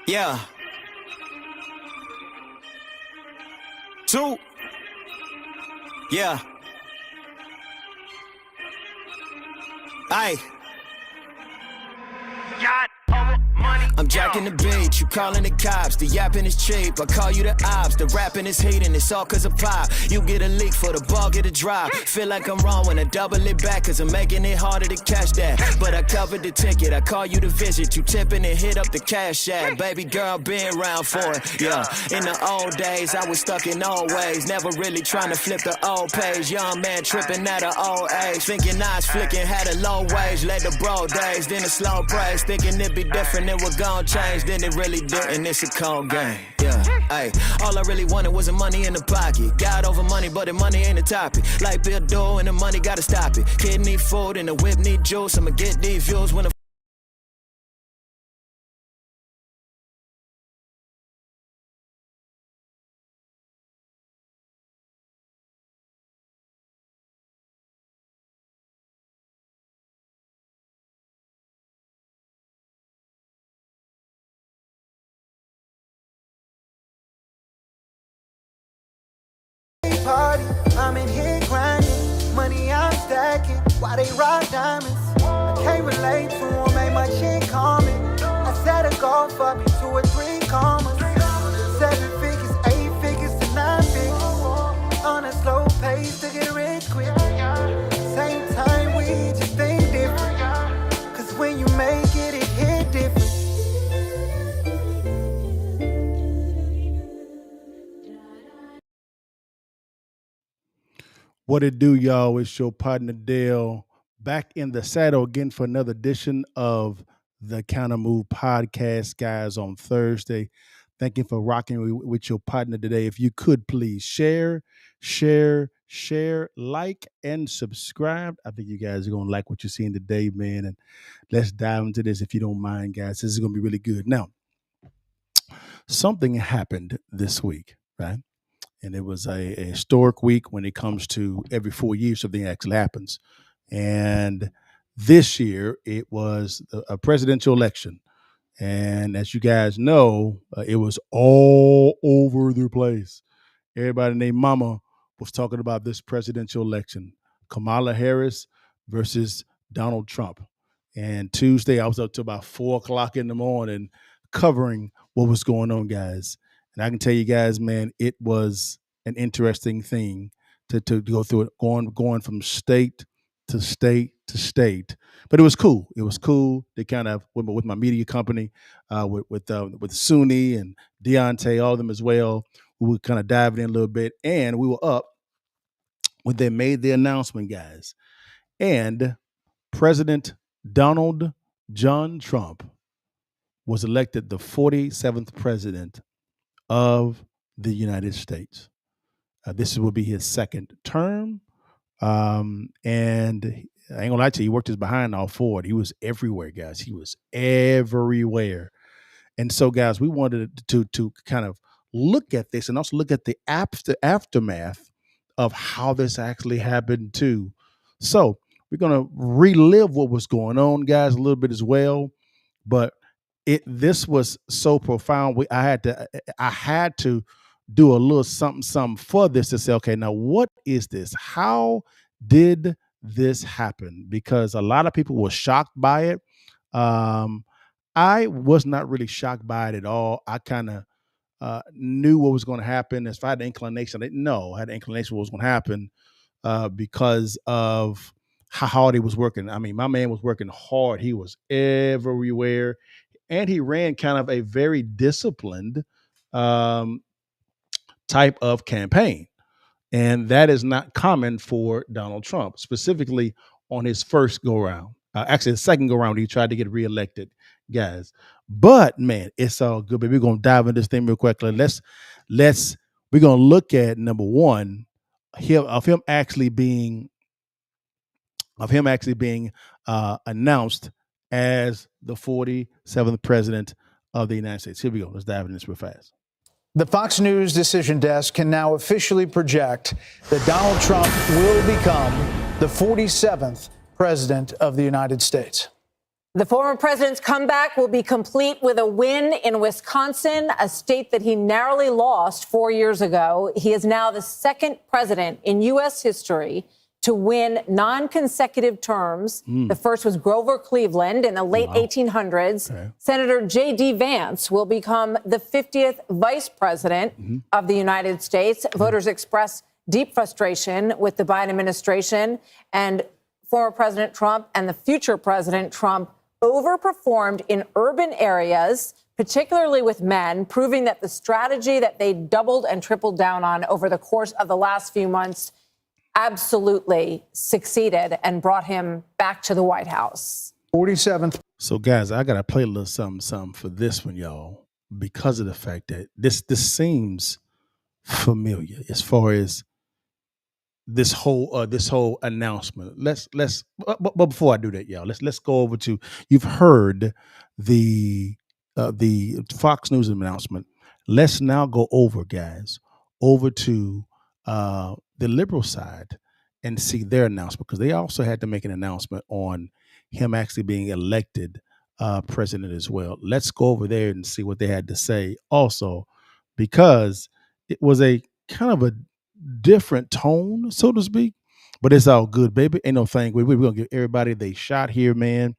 Yeah. 2. Yeah. Aye. I'm jacking the beat, you calling the cops, the yapping is cheap, I call you the ops, the rapping is heating, it's all cause of pop, you get a leak for the ball, get a drop, feel like I'm wrong when I double it back, cause I'm making it harder to catch that, but I covered the ticket, I call you to visit, you tipping and hit up the cash app, baby girl been round for it, yeah, in the old days, I was stuck in old ways, never really trying to flip the old page, young man tripping at an old age, thinking I was flicking, had a low wage, led the bro days, then a slow praise, thinking it'd be different, it would gon' change, then it really didn't, it's a cold game, yeah, ayy, all I really wanted was the money in the pocket, got over money, but the money ain't a topic, like Bill Doe and the money gotta stop it, kid need food and the whip need juice, I'ma get these views when the party, I'm in here grinding, money I'm stacking, why they rock diamonds, I can't relate to them, ain't my chick calming, I set a goal for me 2 or 3 commas, 7 figures, 8 figures to 9 figures, on a slow pace to get rich quick, same time we just think different, cause when you make it, it hit different. What it do, y'all? It's your partner Dale back in the saddle again for another edition of the Countermoves Podcast, guys, on Thursday. Thank you for rocking with your partner today. If you could please share, like, and subscribe. I think you guys are going to like what you're seeing today, man. And let's dive into this if you don't mind, guys. This is going to be really good. Now, something happened this week, right? And it was a historic week when it comes to every 4 years something actually happens. And this year it was a presidential election. And as you guys know, it was all over the place. Everybody named Mama was talking about this presidential election. Kamala Harris versus Donald Trump. And Tuesday I was up to about 4 o'clock in the morning covering what was going on, guys. And I can tell you guys, man, it was an interesting thing to go through it, going from state to state to state. But it was cool. It was cool to kind of, with my media company, with Suni and Deontay, all of them as well, we were kind of diving in a little bit. And we were up when they made the announcement, guys. And President Donald John Trump was elected the 47th president of the United States. This will be his second term. And I ain't gonna lie to you, he worked his behind off forward. He was everywhere, guys. He was everywhere. And so, guys, we wanted to kind of look at this and also look at the aftermath of how this actually happened too. So we're gonna relive what was going on, guys, a little bit as well. But this was so profound. I had to do a little something for this to say, okay, now what is this? How did this happen? Because a lot of people were shocked by it. I was not really shocked by it at all. I kind of knew what was going to happen. As if I had the inclination, I didn't know. I had the inclination what was going to happen because of how hard he was working. I mean, my man was working hard. He was everywhere. And he ran kind of a very disciplined type of campaign. And that is not common for Donald Trump, specifically on his first go round. Actually, the second go round, he tried to get reelected, guys. But man, it's all good. But we're gonna dive into this thing real quickly. We're gonna look at number one, him actually being announced as the 47th president of the United States. Here we go. Let's dive into this real fast. The Fox News decision desk can now officially project that Donald Trump will become the 47th president of the United States. The former president's comeback will be complete with a win in Wisconsin, a state that he narrowly lost 4 years ago. He is now the second president in U.S. history to win non-consecutive terms. The first was Grover Cleveland in the late 1800s. Okay. Senator J.D. Vance will become the 50th vice president of the United States. Voters expressed deep frustration with the Biden administration, and former President Trump and the future President Trump overperformed in urban areas, particularly with men, proving that the strategy that they doubled and tripled down on over the course of the last few months absolutely succeeded and brought him back to the White House. 47th. So, guys, I got to play a little something for this one, y'all, because of the fact that this seems familiar as far as this whole announcement. But before I do that, y'all, let's go over to, you've heard the Fox News announcement. Let's now go over, guys, over to the liberal side and see their announcement, because they also had to make an announcement on him actually being elected president as well. Let's go over there and see what they had to say also, because it was a kind of a different tone, so to speak, but it's all good, baby. Ain't no thing. We're gonna give everybody they shot here, man.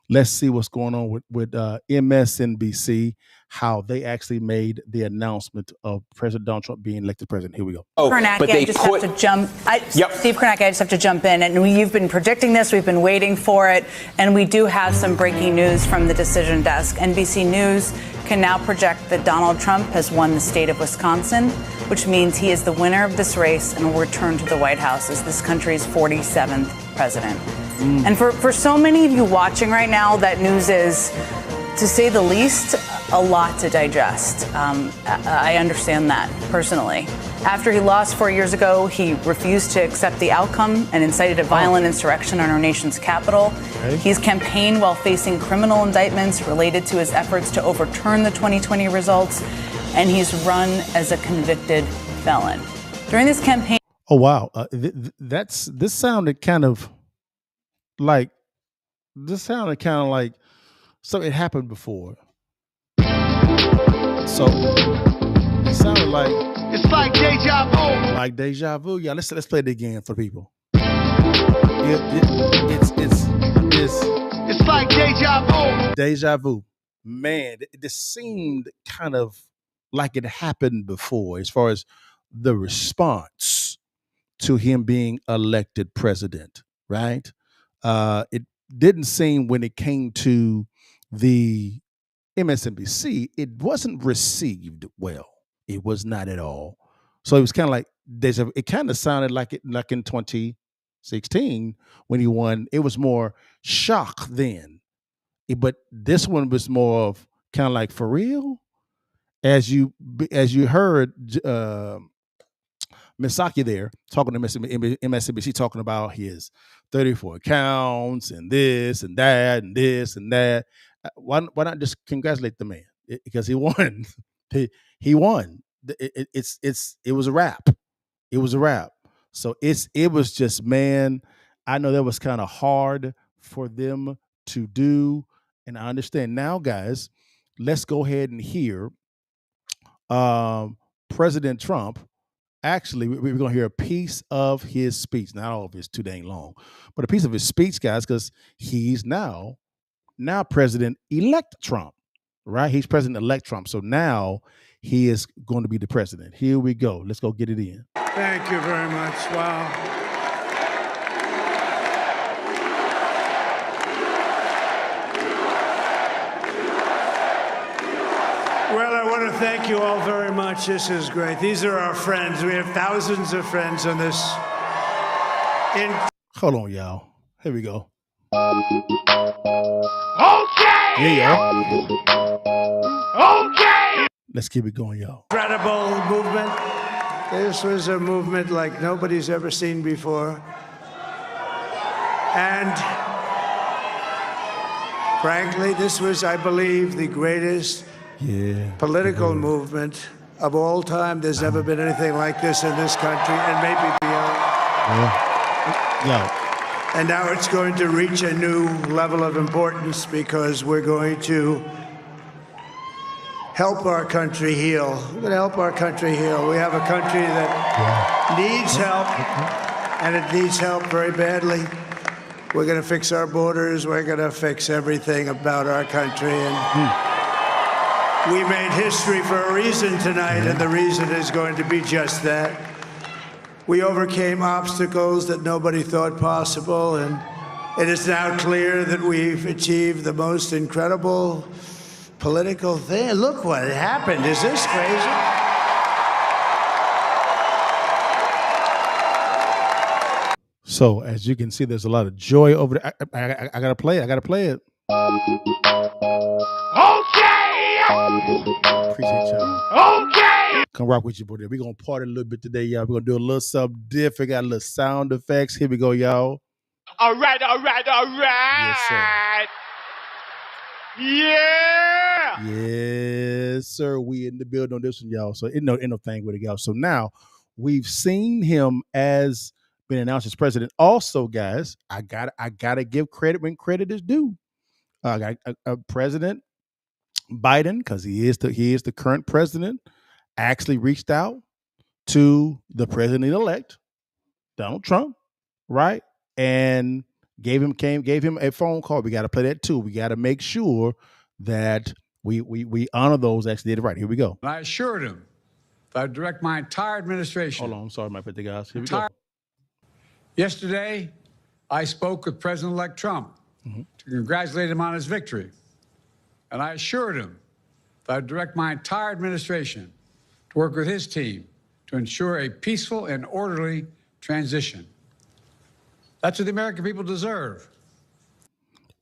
Let's see what's going on with MSNBC, how they actually made the announcement of President Donald Trump being elected president. Here we go. Kornacki, I just have to jump. Steve Kornacki, I just have to jump in. And you've been predicting this. We've been waiting for it. And we do have some breaking news from the decision desk. NBC News can now project that Donald Trump has won the state of Wisconsin, which means he is the winner of this race and will return to the White House as this country's 47th president. And for so many of you watching right now, that news is, to say the least, a lot to digest. I understand that personally. After he lost 4 years ago, he refused to accept the outcome and incited a violent insurrection on our nation's capital. Okay. He's campaigned while facing criminal indictments related to his efforts to overturn the 2020 results, and he's run as a convicted felon. During this campaign... Oh, wow. This sounded kind of like so it happened before. So it sounded like it's like deja vu. Like deja vu. Yeah, let's play it again for people. It's like deja vu. Deja vu. Man, this seemed kind of like it happened before as far as the response to him being elected president, right? It didn't seem, when it came to the MSNBC, it wasn't received well. It was not at all. So it was kind of like it kind of sounded like in 2016 when he won. It was more shock then, but this one was more of kind of like, for real. As you heard Misaki there talking to MSNBC, talking about his 34 counts and this and that and this and that. Why not just congratulate the man? Because he won. He won. It was a wrap. It was a wrap. So it was just, man, I know that was kind of hard for them to do, and I understand. Now, guys, let's go ahead and hear President Trump. Actually, we're going to hear a piece of his speech. Not all of it's too dang long, but a piece of his speech, guys, because he's now President-elect Trump, right? He's President-elect Trump. So now he is going to be the president. Here we go. Let's go get it in. Thank you very much. Wow. Well, I want to thank you all very much. This is great. These are our friends. We have thousands of friends on this. Hold on, y'all. Here we go. Okay. Yeah. Okay. Let's keep it going, y'all. Incredible movement. This was a movement like nobody's ever seen before. And frankly, this was, I believe, the greatest political movement of all time. There's never been anything like this in this country, and maybe beyond. Yeah. And now it's going to reach a new level of importance because we're going to help our country heal. We're going to help our country heal. We have a country that needs help, and it needs help very badly. We're going to fix our borders. We're going to fix everything about our country. And we made history for a reason tonight, and the reason is going to be just that. We overcame obstacles that nobody thought possible, and it is now clear that we've achieved the most incredible political thing. Look what happened. Is this crazy? So as you can see, there's a lot of joy over there. I gotta play it. I gotta play it. Okay. Appreciate y'all. Okay. Come rock with you, boy. We're gonna party a little bit today, y'all. We're gonna do a little something different. Got a little sound effects. Here we go, y'all. All right. Yes, sir. Yeah. Yes, sir. We in the building on this one, y'all. So ain't no thing with it, y'all. So now we've seen him as been announced as president. Also, guys, I gotta give credit when credit is due. President Biden, because he is the current president, actually reached out to the president-elect, Donald Trump, right? And gave him a phone call. We got to play that too. We got to make sure that we honor those that actually did it right. Here we go. I assured him that I'd direct my entire administration. Hold on, I'm sorry, my birthday guys. Here we go. Yesterday, I spoke with President-elect Trump to congratulate him on his victory. And I assured him that I'd direct my entire administration to work with his team to ensure a peaceful and orderly transition. That's what the American people deserve.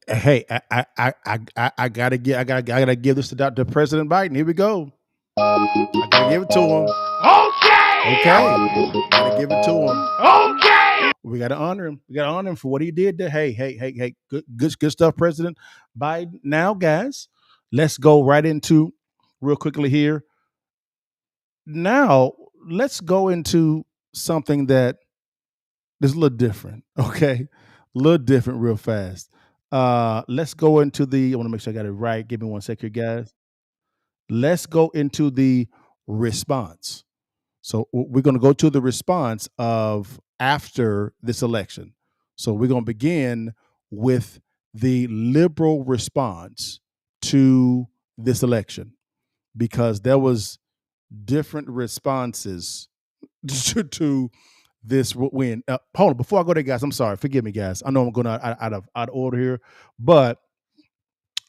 Hey, I gotta give this to President Biden. Here we go. I gotta give it to him. Okay. Gotta give it to him. Okay. We gotta honor him. We gotta honor him for what he did there. Hey. Good stuff, President Biden. Now, guys, let's go right into real quickly here. Now, let's go into something that is a little different. Okay. A little different real fast. Let's go into I want to make sure I got it right. Give me 1 second, guys. Let's go into the response. So we're going to go to the response of after this election. So we're going to begin with the liberal response to this election, because there was different responses to this win. Hold on, before I go there, guys, I'm sorry. Forgive me, guys. I know I'm going out of order here, but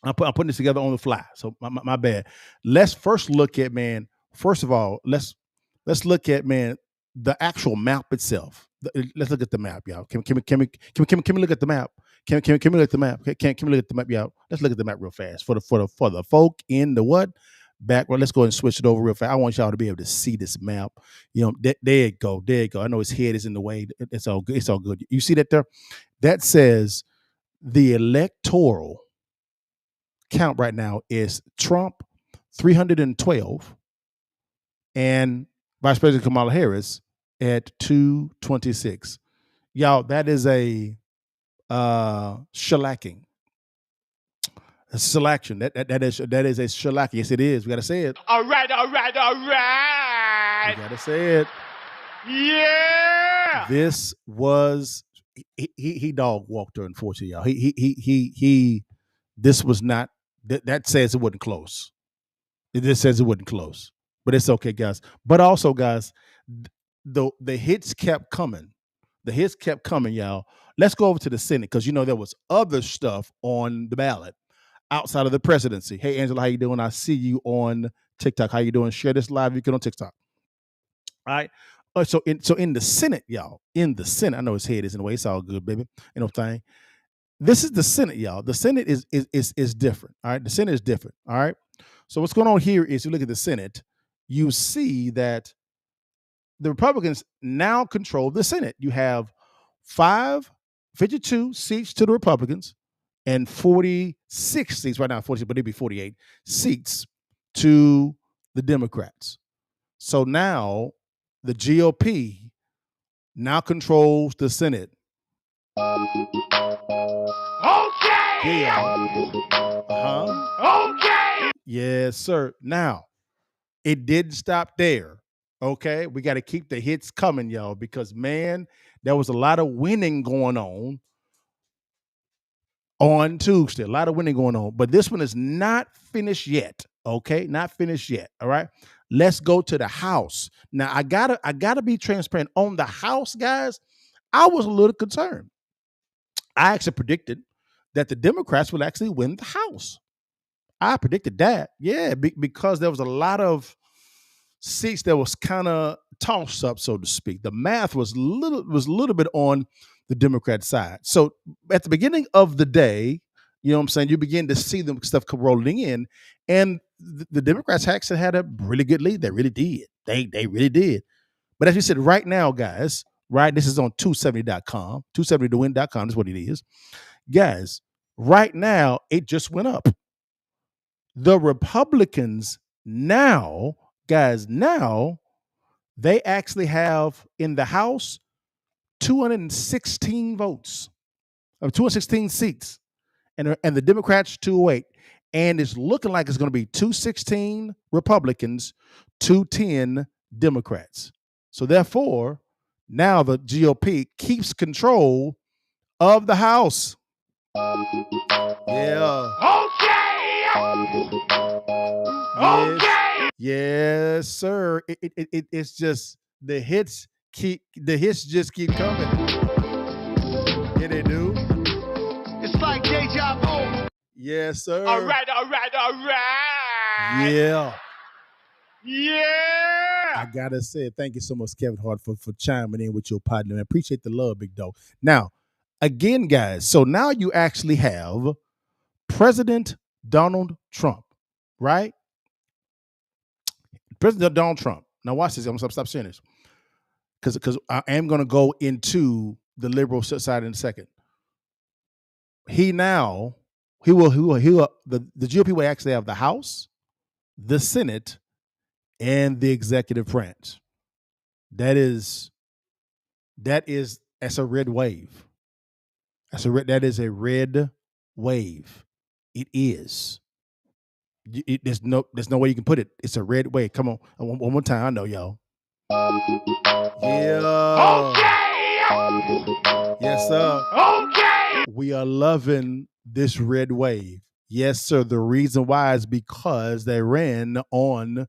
I'm putting this together on the fly. So my bad. Let's first look at, man. First of all, let's look at, man, the actual map itself. Let's look at the map, y'all. Can we look at the map? Can we look at the map? Can we look at the map, y'all? Let's look at the map real fast for the folk in the what back. Well, let's go and switch it over real fast. I want y'all to be able to see this map. You know, there you go. I know his head is in the way. It's all good. It's all good. You see that there? That says the electoral count right now is Trump 312 and Vice President Kamala Harris at 226. Y'all, that is a shellacking. A shellaction. That is a shellacking. Yes, it is. We gotta say it. All right. We gotta say it. Yeah. This was he dog walked her, unfortunately, y'all. He this was not that says it wasn't close. It just says it wasn't close. But it's okay, guys. But also, guys, the hits kept coming. The hits kept coming, y'all. Let's go over to the Senate, because there was other stuff on the ballot outside of the presidency. Hey, Angela, how you doing? I see you on TikTok. How you doing? Share this live. You can on TikTok. All right. So in the Senate, y'all, in the Senate, I know his head is in the way. It's all good, baby. Thing. This is the Senate, y'all. The Senate is different. All right. The Senate is different. All right. So what's going on here is you look at the Senate, you see that the Republicans now control the Senate. You have 52 seats to the Republicans and 46 seats right now, 46, but it'd be 48 seats to the Democrats. So now the GOP now controls the Senate Okay. Yeah. Okay. Yes, sir. Now, it didn't stop there. Okay. We got to keep the hits coming, y'all, because man, there was a lot of winning going on Tuesday. A lot of winning going on. But this one is not finished yet. Okay. Not finished yet. All right. Let's go to the House. Now, I gotta be transparent. On the House, guys, I was a little concerned. I actually predicted that the Democrats would actually win the House. I predicted that. Yeah, because there was a lot of seats that was kind of tossed up, so to speak. The math was a little bit on the Democrat side. So at the beginning of the day, you know what I'm saying, you begin to see them stuff come rolling in, and the Democrats actually had a really good lead. They really did. They really did. But as you said, right now, guys, right, this is on 270.com, 270towin.com is what it is. Guys, right now, it just went up. The Republicans now, guys, now they actually have in the House 216 votes, 216 seats, and the Democrats 208. And it's looking like it's going to be 216 Republicans, 210 Democrats. So therefore, now the GOP keeps control of the House. Yeah. Okay. Yes, sir. It's just the hits just keep coming. Yeah, they do. It's like deja vu. Yes, sir. All right. Yeah. Yeah. I gotta say, thank you so much, Kevin Hart, for chiming in with your partner. I appreciate the love, big dog. Now, again, guys, so now you actually have President Donald Trump, right? President Donald Trump. Now watch this. I'm gonna stop saying this because I am gonna go into the liberal side in a second. The GOP will actually have the House, the Senate, and the executive branch. That's a red wave. That is a red wave. It is. There's no way you can put it. It's a red wave. Come on, one more time. I know y'all. Yeah. Okay. Yes, sir. Okay. We are loving this red wave. Yes, sir. The reason why is because they ran on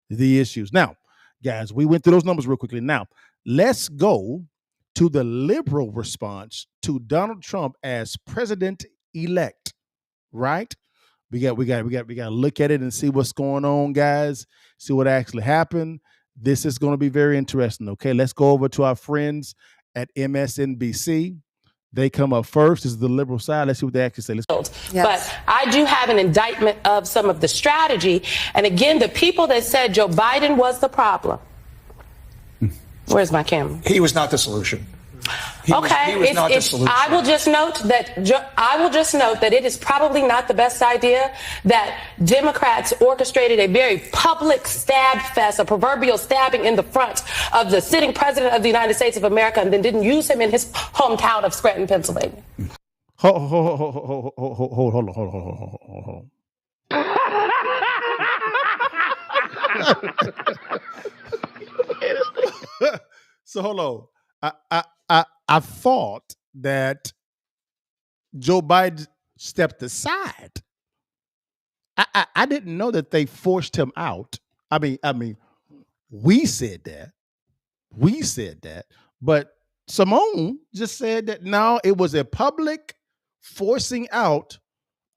the issues. Now, guys, we went through those numbers real quickly. Now, let's go to the liberal response to Donald Trump as president-elect. Right? We got to look at it and see what's going on, guys. See what actually happened. This is going to be very interesting. Okay, let's go over to our friends at MSNBC. They come up first. This is the liberal side. Let's see what they actually say. Yes. But I do have an indictment of some of the strategy. And again, the people that said Joe Biden was the problem. Where's my camera? He was not the solution. He was not the solution. I will just note that it is probably not the best idea that Democrats orchestrated a very public stab fest, a proverbial stabbing in the front of the sitting president of the United States of America, and then didn't use him in his hometown of Scranton, Pennsylvania. Hold on. So hold on. I thought that Joe Biden stepped aside. I didn't know that they forced him out. I mean, we said that, but Simone just said that no, it was a public forcing out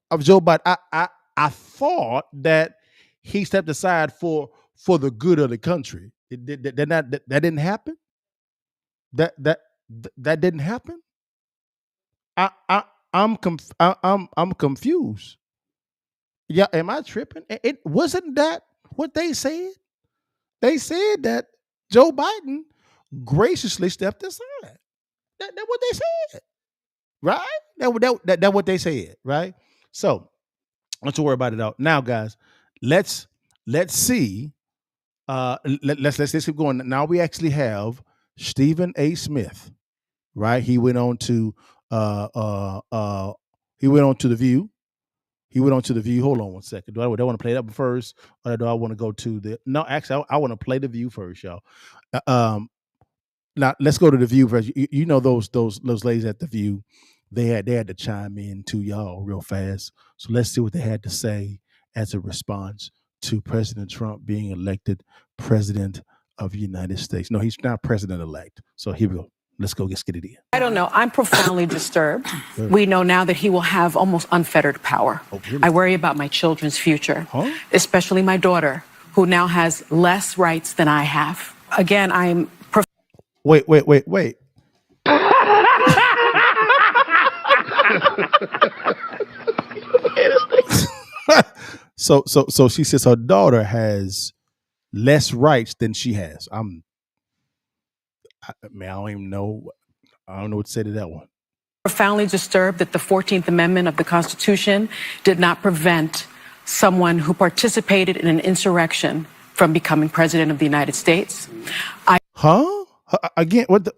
of Joe Biden. I thought that he stepped aside for the good of the country. That didn't happen. That didn't happen. I'm confused. Yeah, am I tripping? It wasn't that what they said. They said that Joe Biden graciously stepped aside. That's what they said, right? That what they said, right? So don't you worry about it out now, guys. Let's see. Let's keep going. Now we actually have Stephen A. Smith, right? He went on to He went on to The View. Hold on one second. Do I want to play that first, or do I want to go to the? No, actually, I want to play The View first, y'all. Now let's go to The View first. You know those ladies at The View, they had to chime in to y'all real fast. So let's see what they had to say as a response to President Trump being elected president of the United States. No, he's not president-elect. So here we go. Let's get it in. I don't know. I'm profoundly disturbed. We know now that he will have almost unfettered power. Oh, really? I worry about my children's future, especially my daughter, who now has less rights than I have. Again, I'm... Wait. So she says her daughter has less rights than she has. I don't even know. I don't know what to say to that one. Profoundly disturbed that the 14th Amendment of the Constitution did not prevent someone who participated in an insurrection from becoming president of the United States. Again, what the?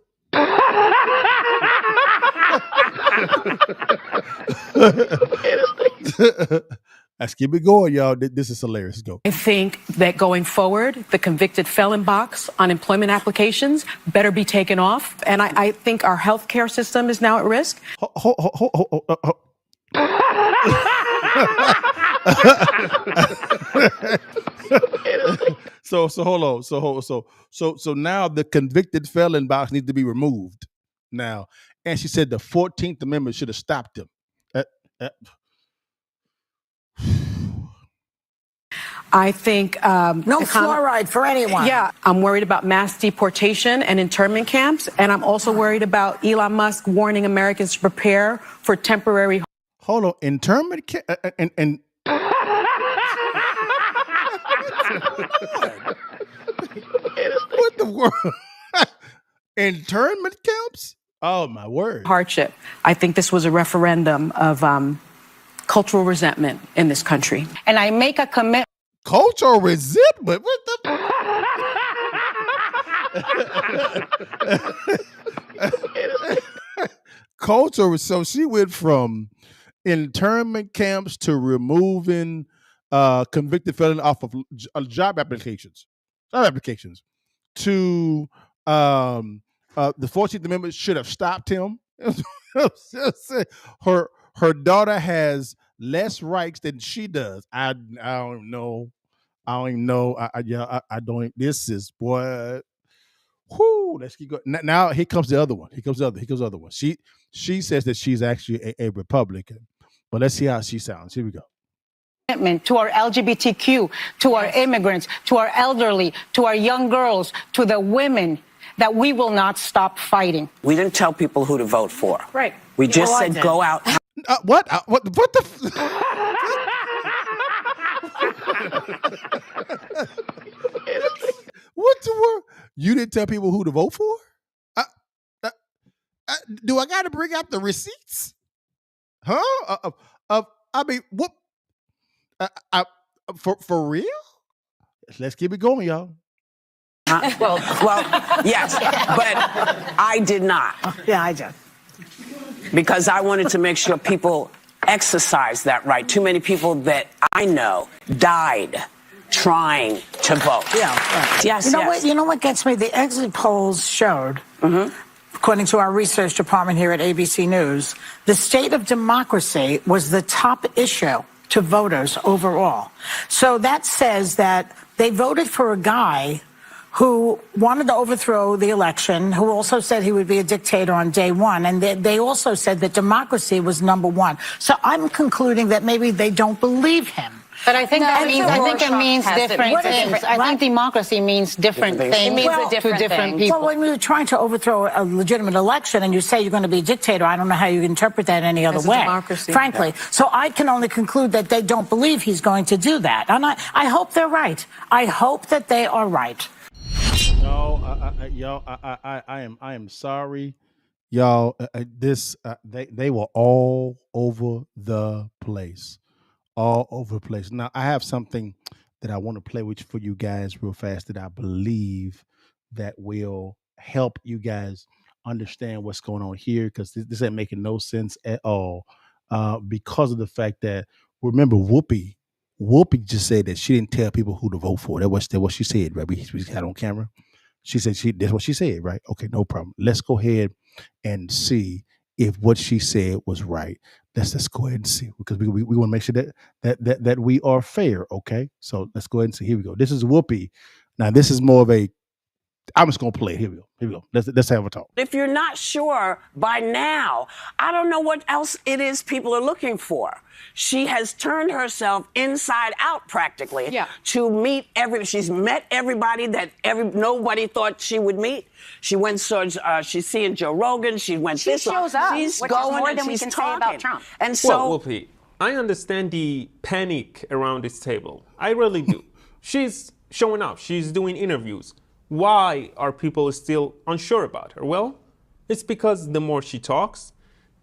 Let's keep it going, y'all. This is hilarious. Let's go. I think that going forward, the convicted felon box on employment applications better be taken off. And I think our healthcare system is now at risk. So hold on. So now the convicted felon box needs to be removed now. And she said the 14th Amendment should have stopped him. I think no fluoride for anyone. Yeah, I'm worried about mass deportation and internment camps, and I'm also worried about Elon Musk warning Americans to prepare for temporary. Hold on, internment camp and. What the world? Internment camps? Oh my word! Hardship. I think this was a referendum of cultural resentment in this country, and I make a commitment. Cultural resentment? What the? Culture. So she went from internment camps to removing convicted felon off of job applications to the 14th Amendment should have stopped him. Her daughter has less rights than she does. I don't know. I don't even know. I don't. This is boy. Whoo! Let's keep going. Now here comes the other one. Here comes the other one. She says that she's actually a Republican, but let's see how she sounds. Here we go. To our LGBTQ, to our immigrants, to our elderly, to our young girls, to the women, that we will not stop fighting. We didn't tell people who to vote for. Right. We just said go out. What? What the? What the world? You didn't tell people who to vote for? Do I got to bring out the receipts? Huh? I mean, what? For real? Let's keep it going, y'all. Well, yes, but I did not. Yeah, I did. Because I wanted to make sure people exercise that right. Too many people that I know died trying to vote. Yeah. Right. Yes. You know what gets me? The exit polls showed, according to our research department here at ABC News, the state of democracy was the top issue to voters overall. So that says that they voted for a guy who wanted to overthrow the election, who also said he would be a dictator on day one. And they also said that democracy was number one. So I'm concluding that maybe they don't believe him. But I think it means different things. I think democracy means different things. It means a different people. Well, when you're trying to overthrow a legitimate election and you say you're going to be a dictator, I don't know how you interpret that any other way, frankly. Yeah. So I can only conclude that they don't believe he's going to do that. And I hope they're right. I hope that they are right. No, I am sorry, y'all. They were all over the place. All over the place. Now, I have something that I want to play with for you guys real fast that I believe that will help you guys understand what's going on here because this ain't making no sense at all. Because of the fact that, remember, Whoopi just said that she didn't tell people who to vote for. That was what she said, right? We had on camera. She said that's what she said, right? Okay, no problem. Let's go ahead and see if what she said was right. Let's go ahead and see, because we want to make sure that we are fair. Okay, so let's go ahead and see. Here we go. This is Whoopi. Now this is more of a. I'm just gonna play it. Here we go. Let's have a talk. If you're not sure by now, I don't know what else it is people are looking for. She has turned herself inside out practically to meet she's met everybody that nobody thought she would meet. She went she's seeing Joe Rogan. She shows up. She's going more than we can say about Trump. And so, well, Whoopi, I understand the panic around this table. I really do. She's showing up. She's doing interviews. Why are people still unsure about her? Well, it's because the more she talks,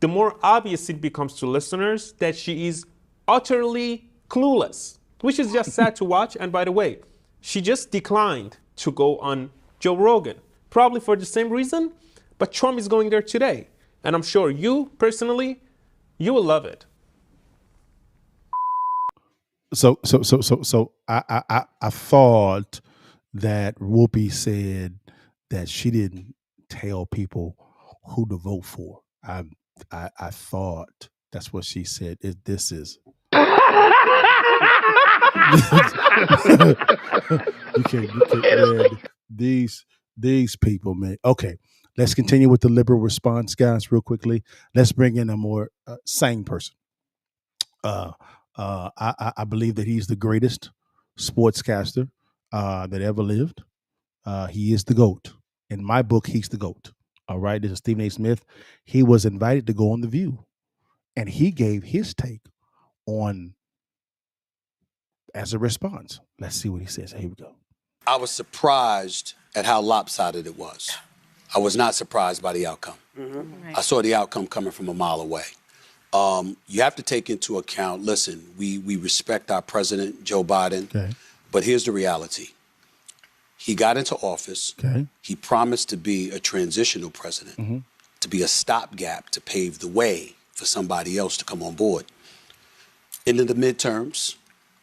the more obvious it becomes to listeners that she is utterly clueless, which is just sad to watch. And by the way, she just declined to go on Joe Rogan, probably for the same reason, but Trump is going there today. And I'm sure you, personally, you will love it. So I thought that Whoopi said that she didn't tell people who to vote for. I thought that's what she said. This is you can't man, these people, man. Okay, let's continue with the liberal response, guys, real quickly. Let's bring in a more sane person. I believe that he's the greatest sportscaster that ever lived. He is the GOAT. In my book, he's the GOAT. All right. This is Stephen A. Smith. He was invited to go on The View, and he gave his take on as a response. Let's see what he says. Here we go. I was surprised at how lopsided it was. I was not surprised by the outcome. Mm-hmm. Right. I saw the outcome coming from a mile away. You have to take into account, listen, we respect our president, Joe Biden, okay. But here's the reality. He got into office. Okay. He promised to be a transitional president, mm-hmm. to be a stopgap to pave the way for somebody else to come on board. Into the midterms,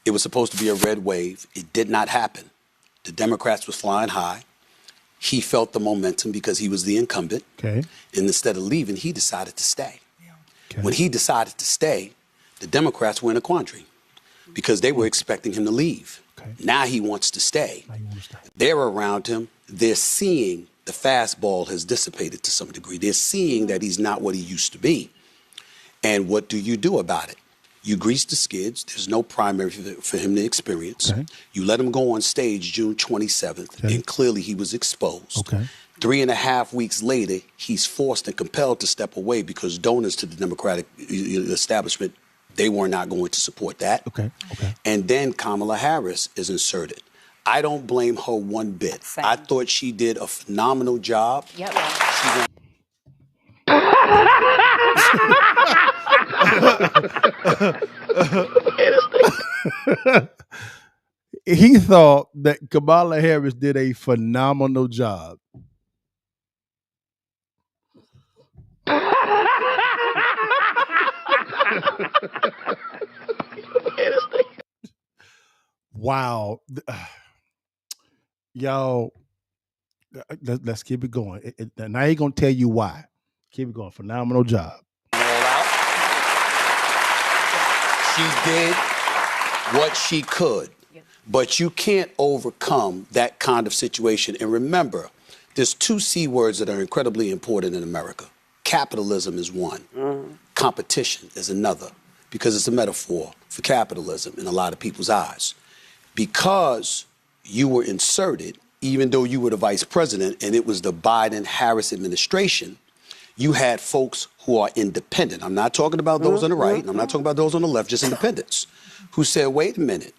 it was supposed to be a red wave. It did not happen. The Democrats was flying high. He felt the momentum because he was the incumbent. Okay. And instead of leaving, he decided to stay. Okay. When he decided to stay, the Democrats were in a quandary because they were expecting him to leave. Okay. Now he wants to stay. They're around him. They're seeing the fastball has dissipated to some degree. They're seeing that he's not what he used to be. And what do you do about it? You grease the skids. There's no primary for him to experience. Okay. You let him go on stage June 27th, okay. And clearly he was exposed. Okay. 3.5 weeks later, he's forced and compelled to step away because donors to the Democratic establishment, they were not going to support that. Okay. Okay. And then Kamala Harris is inserted. I don't blame her one bit. Same. I thought she did a phenomenal job. Yep. He thought that Kamala Harris did a phenomenal job. Wow. Y'all, let's keep it going. And I ain't going to tell you why. Keep it going. Phenomenal job. She did what she could, but you can't overcome that kind of situation. And remember, there's 2 C words that are incredibly important in America. Capitalism is one. Mm-hmm. Competition is another, because it's a metaphor for capitalism in a lot of people's eyes. Because you were inserted, even though you were the vice president and it was the Biden-Harris administration, you had folks who are independent. I'm not talking about those on the right, and I'm not talking about those on the left, just independents, who said, wait a minute,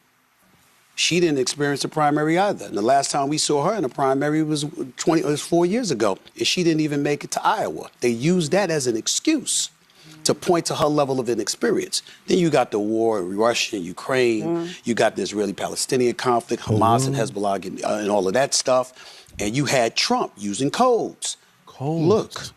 she didn't experience the primary either. And the last time we saw her in a primary was 4 years ago, and she didn't even make it to Iowa. They used that as an excuse to point to her level of inexperience. Then you got the war in Russia and Ukraine. You got the Israeli-Palestinian conflict, Hamas and Hezbollah and all of that stuff. And you had Trump using codes. look,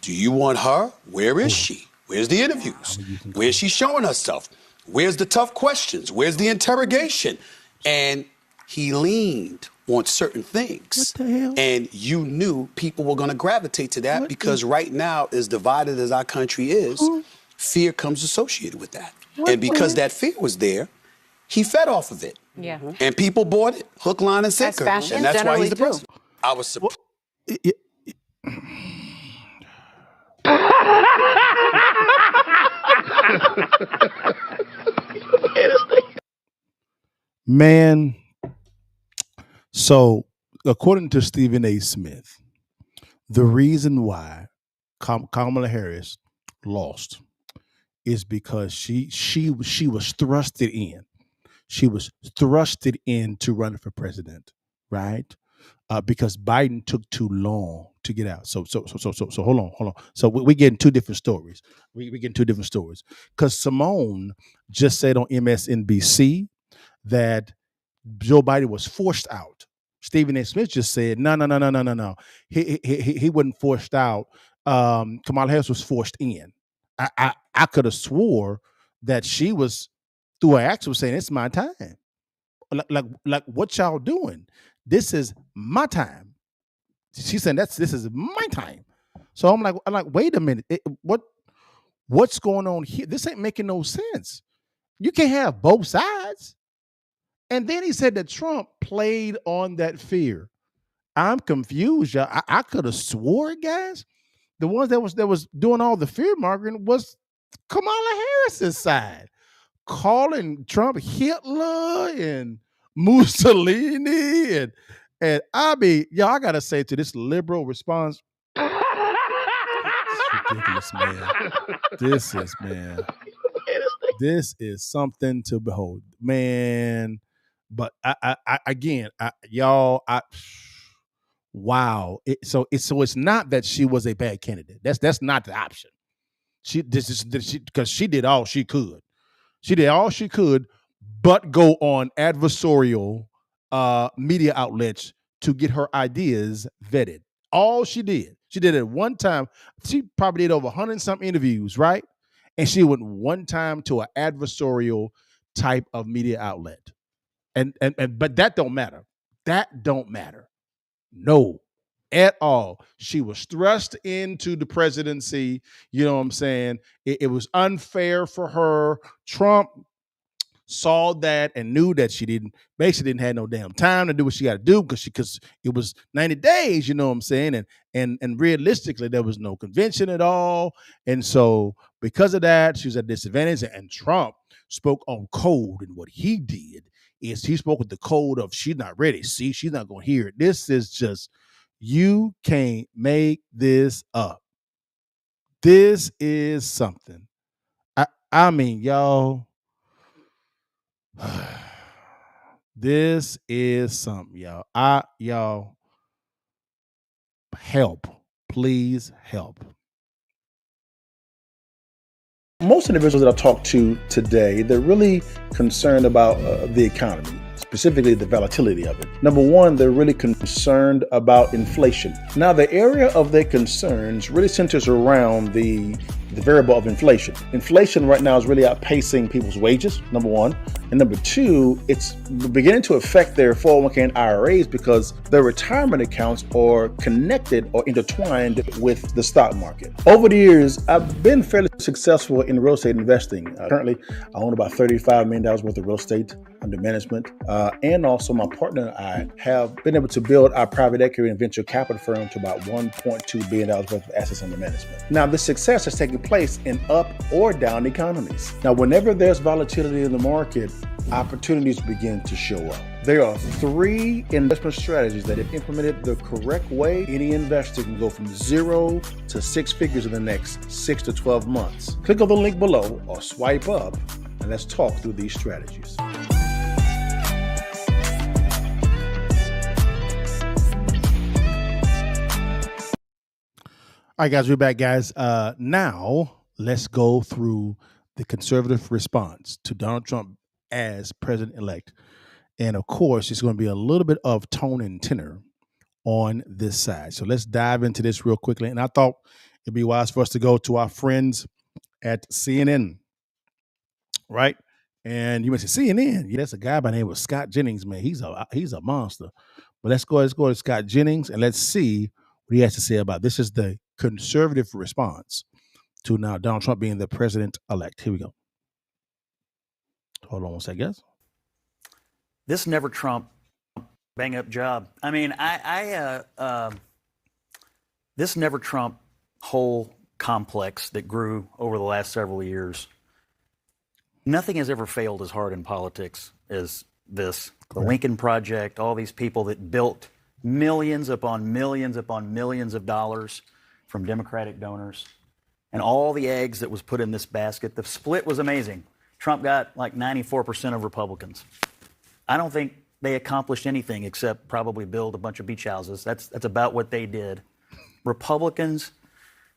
do you want her? Where is she? Where's the interviews? Where's she showing herself? Where's the tough questions? Where's the interrogation? And he leaned on certain things. What the hell? And you knew people were going to gravitate to that because right now, as divided as our country is, fear comes associated with that. And because that fear was there, he fed off of it. Yeah. And people bought it, hook, line, and sinker. fashion And that's why he's generally the do. president. I was surprised. Man, so according to Stephen A. Smith, the reason why Kamala Harris lost is because she was thrusted in. She was thrusted in to run for president, right? Because Biden took too long to get out. So hold on. So we getting two different stories. We getting two different stories because Simone just said on MSNBC that Joe Biden was forced out. Stephen A. Smith just said, no. He wasn't forced out. Kamala Harris was forced in. I could have swore that she was, through her actions, was saying, it's my time. Like what y'all doing? This is my time. She said, this is my time. So I'm like, wait a minute. What's going on here? This ain't making no sense. You can't have both sides. And then he said that Trump played on that fear. I'm confused, y'all. I could have swore, guys, the ones that was doing all the fear mongering was Kamala Harris's side, calling Trump Hitler and Mussolini and I mean, y'all, I gotta say to this liberal response, it's ridiculous, man. This is something to behold, man. But wow. It's not that she was a bad candidate. That's not the option. Because she did all she could. She did all she could, but go on adversarial media outlets to get her ideas vetted. All she did. She did it one time. She probably did over 100 and some interviews, right? And she went one time to an adversarial type of media outlet. But that don't matter. That don't matter. No, at all. She was thrust into the presidency. You know what I'm saying? It was unfair for her. Trump saw that and knew that she didn't have no damn time to do what she got to do because it was 90 days, you know what I'm saying? And realistically, there was no convention at all. And so because of that, she was at a disadvantage. And Trump spoke on code, and what he did is he spoke with the code of she's not ready. See, she's not going to hear it. This is just, you can't make this up. This is something. I mean, y'all, this is something, y'all. Y'all, help. Please help. Most individuals that I've talked to today, they're really concerned about the economy, specifically the volatility of it. Number one, they're really concerned about inflation. Now, the area of their concerns really centers around the variable of inflation. Inflation right now is really outpacing people's wages, number one. And number two, it's beginning to affect their 401k and IRAs because their retirement accounts are connected or intertwined with the stock market. Over the years, I've been fairly successful in real estate investing. Currently, I own about $35 million worth of real estate under management. And also my partner and I have been able to build our private equity and venture capital firm to about $1.2 billion worth of assets under management. Now, this success has taken place in up or down economies. Now, whenever there's volatility in the market, opportunities begin to show up. There are 3 investment strategies that, if implemented the correct way, any investor can go from 0 to 6 figures in the next 6 to 12 months. Click on the link below or swipe up and let's talk through these strategies. All right, guys, we're back, guys. Now, let's go through the conservative response to Donald Trump as president-elect. And, of course, it's going to be a little bit of tone and tenor on this side. So let's dive into this real quickly. And I thought it'd be wise for us to go to our friends at CNN, right? And you mentioned CNN. Yeah, that's a guy by the name of Scott Jennings, man. He's a monster. But let's go to Scott Jennings and let's see what he has to say about this. Is the conservative response to now Donald Trump being the president-elect. Here we go. Hold on one second, guys. This never Trump bang-up job. I mean, this never Trump whole complex that grew over the last several years, nothing has ever failed as hard in politics as this. The Lincoln Project, all these people that built millions upon millions upon millions of dollars from Democratic donors, and all the eggs that was put in this basket. The split was amazing. Trump got like 94% of Republicans. I don't think they accomplished anything except probably build a bunch of beach houses. That's about what they did. Republicans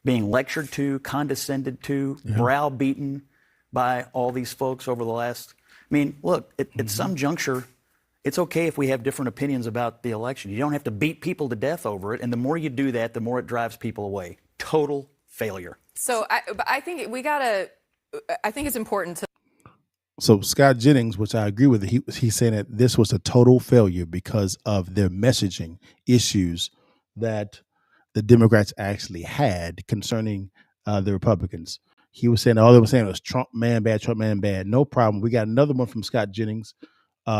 being lectured to, condescended to, browbeaten by all these folks over the last. I mean, look, at some juncture, it's okay if we have different opinions about the election. You don't have to beat people to death over it. And the more you do that, the more it drives people away. Total failure. So I think I think it's important to. So Scott Jennings, which I agree with, he's saying that this was a total failure because of their messaging issues that the Democrats actually had concerning the Republicans. He was saying all they were saying was Trump man bad, Trump man bad. No problem. We got another one from Scott Jennings.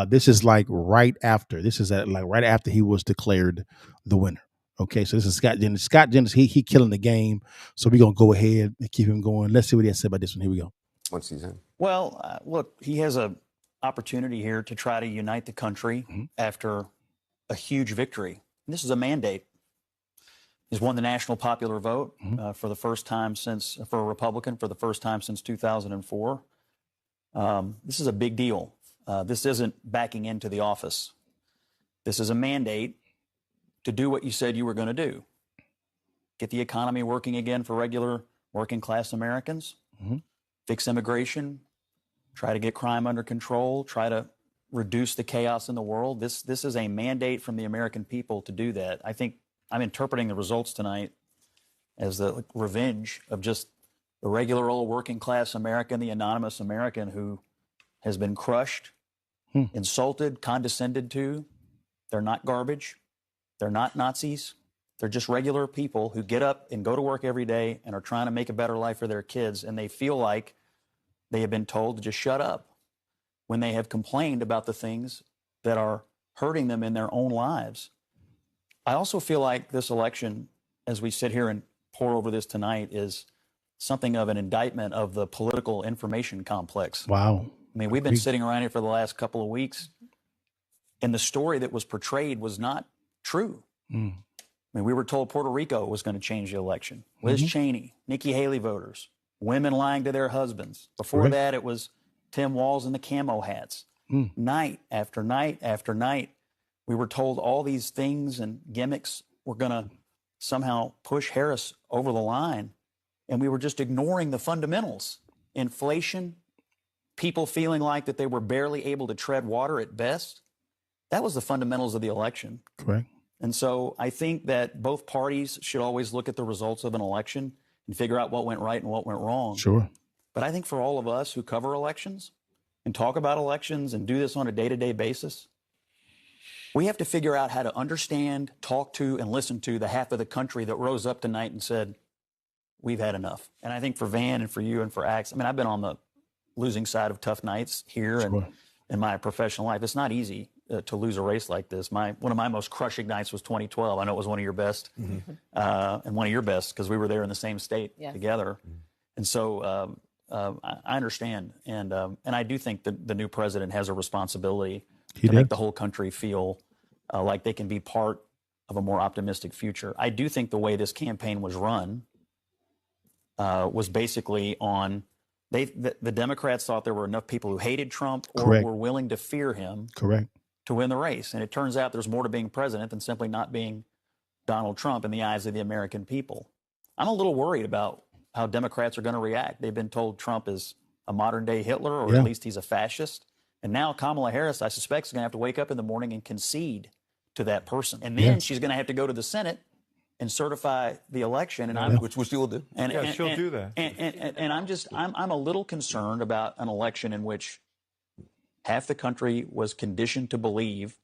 This is like right after. This is like right after he was declared the winner. Okay, so this is Scott Jennings. Scott Jennings, he killing the game. So we're gonna go ahead and keep him going. Let's see what he has to say about this one. Here we go. What's he saying? Well, look, he has an opportunity here to try to unite the country after a huge victory. And this is a mandate. He's won the national popular vote for the first time for a Republican, for the first time since 2004. This is a big deal. This isn't backing into the office. This is a mandate to do what you said you were going to do. Get the economy working again for regular working class Americans, fix immigration, try to get crime under control, try to reduce the chaos in the world. This is a mandate from the American people to do that. I think I'm interpreting the results tonight as the revenge of just the regular old working class American, the anonymous American who has been crushed, insulted, condescended to. They're not garbage. They're not Nazis. They're just regular people who get up and go to work every day and are trying to make a better life for their kids. And they feel like they have been told to just shut up when they have complained about the things that are hurting them in their own lives. I also feel like this election, as we sit here and pour over this tonight, is something of an indictment of the political information complex. Wow. I mean, we've been sitting around here for the last couple of weeks, and the story that was portrayed was not true. I mean, we were told Puerto Rico was going to change the election. Liz Cheney, Nikki Haley voters, women lying to their husbands. Before that, it was Tim Walz and the camo hats. Night after night after night, we were told all these things and gimmicks were going to somehow push Harris over the line. And we were just ignoring the fundamentals. Inflation, people feeling like that they were barely able to tread water at best. That was the fundamentals of the election. Correct. And so I think that both parties should always look at the results of an election and figure out what went right and what went wrong. Sure. But I think for all of us who cover elections and talk about elections and do this on a day-to-day basis, we have to figure out how to understand, talk to, and listen to the half of the country that rose up tonight and said, we've had enough. And I think for Van and for you and for Axe, I mean, I've been on the losing side of tough nights here and in my professional life. It's not easy to lose a race like this. One of my most crushing nights was 2012. I know it was one of your best, and one of your best because we were there in the same state together. And so I understand, and I do think that the new president has a responsibility to make the whole country feel like they can be part of a more optimistic future. I do think the way this campaign was run was basically on. The Democrats thought there were enough people who hated Trump or were willing to fear him to win the race. And it turns out there's more to being president than simply not being Donald Trump in the eyes of the American people. I'm a little worried about how Democrats are going to react. They've been told Trump is a modern-day Hitler, or at least he's a fascist. And now Kamala Harris, I suspect, is going to have to wake up in the morning and concede to that person. And then she's going to have to go to the Senate and certify the election, and which she will do. And, yeah, she'll do that. And I'm a little concerned about an election in which half the country was conditioned to believe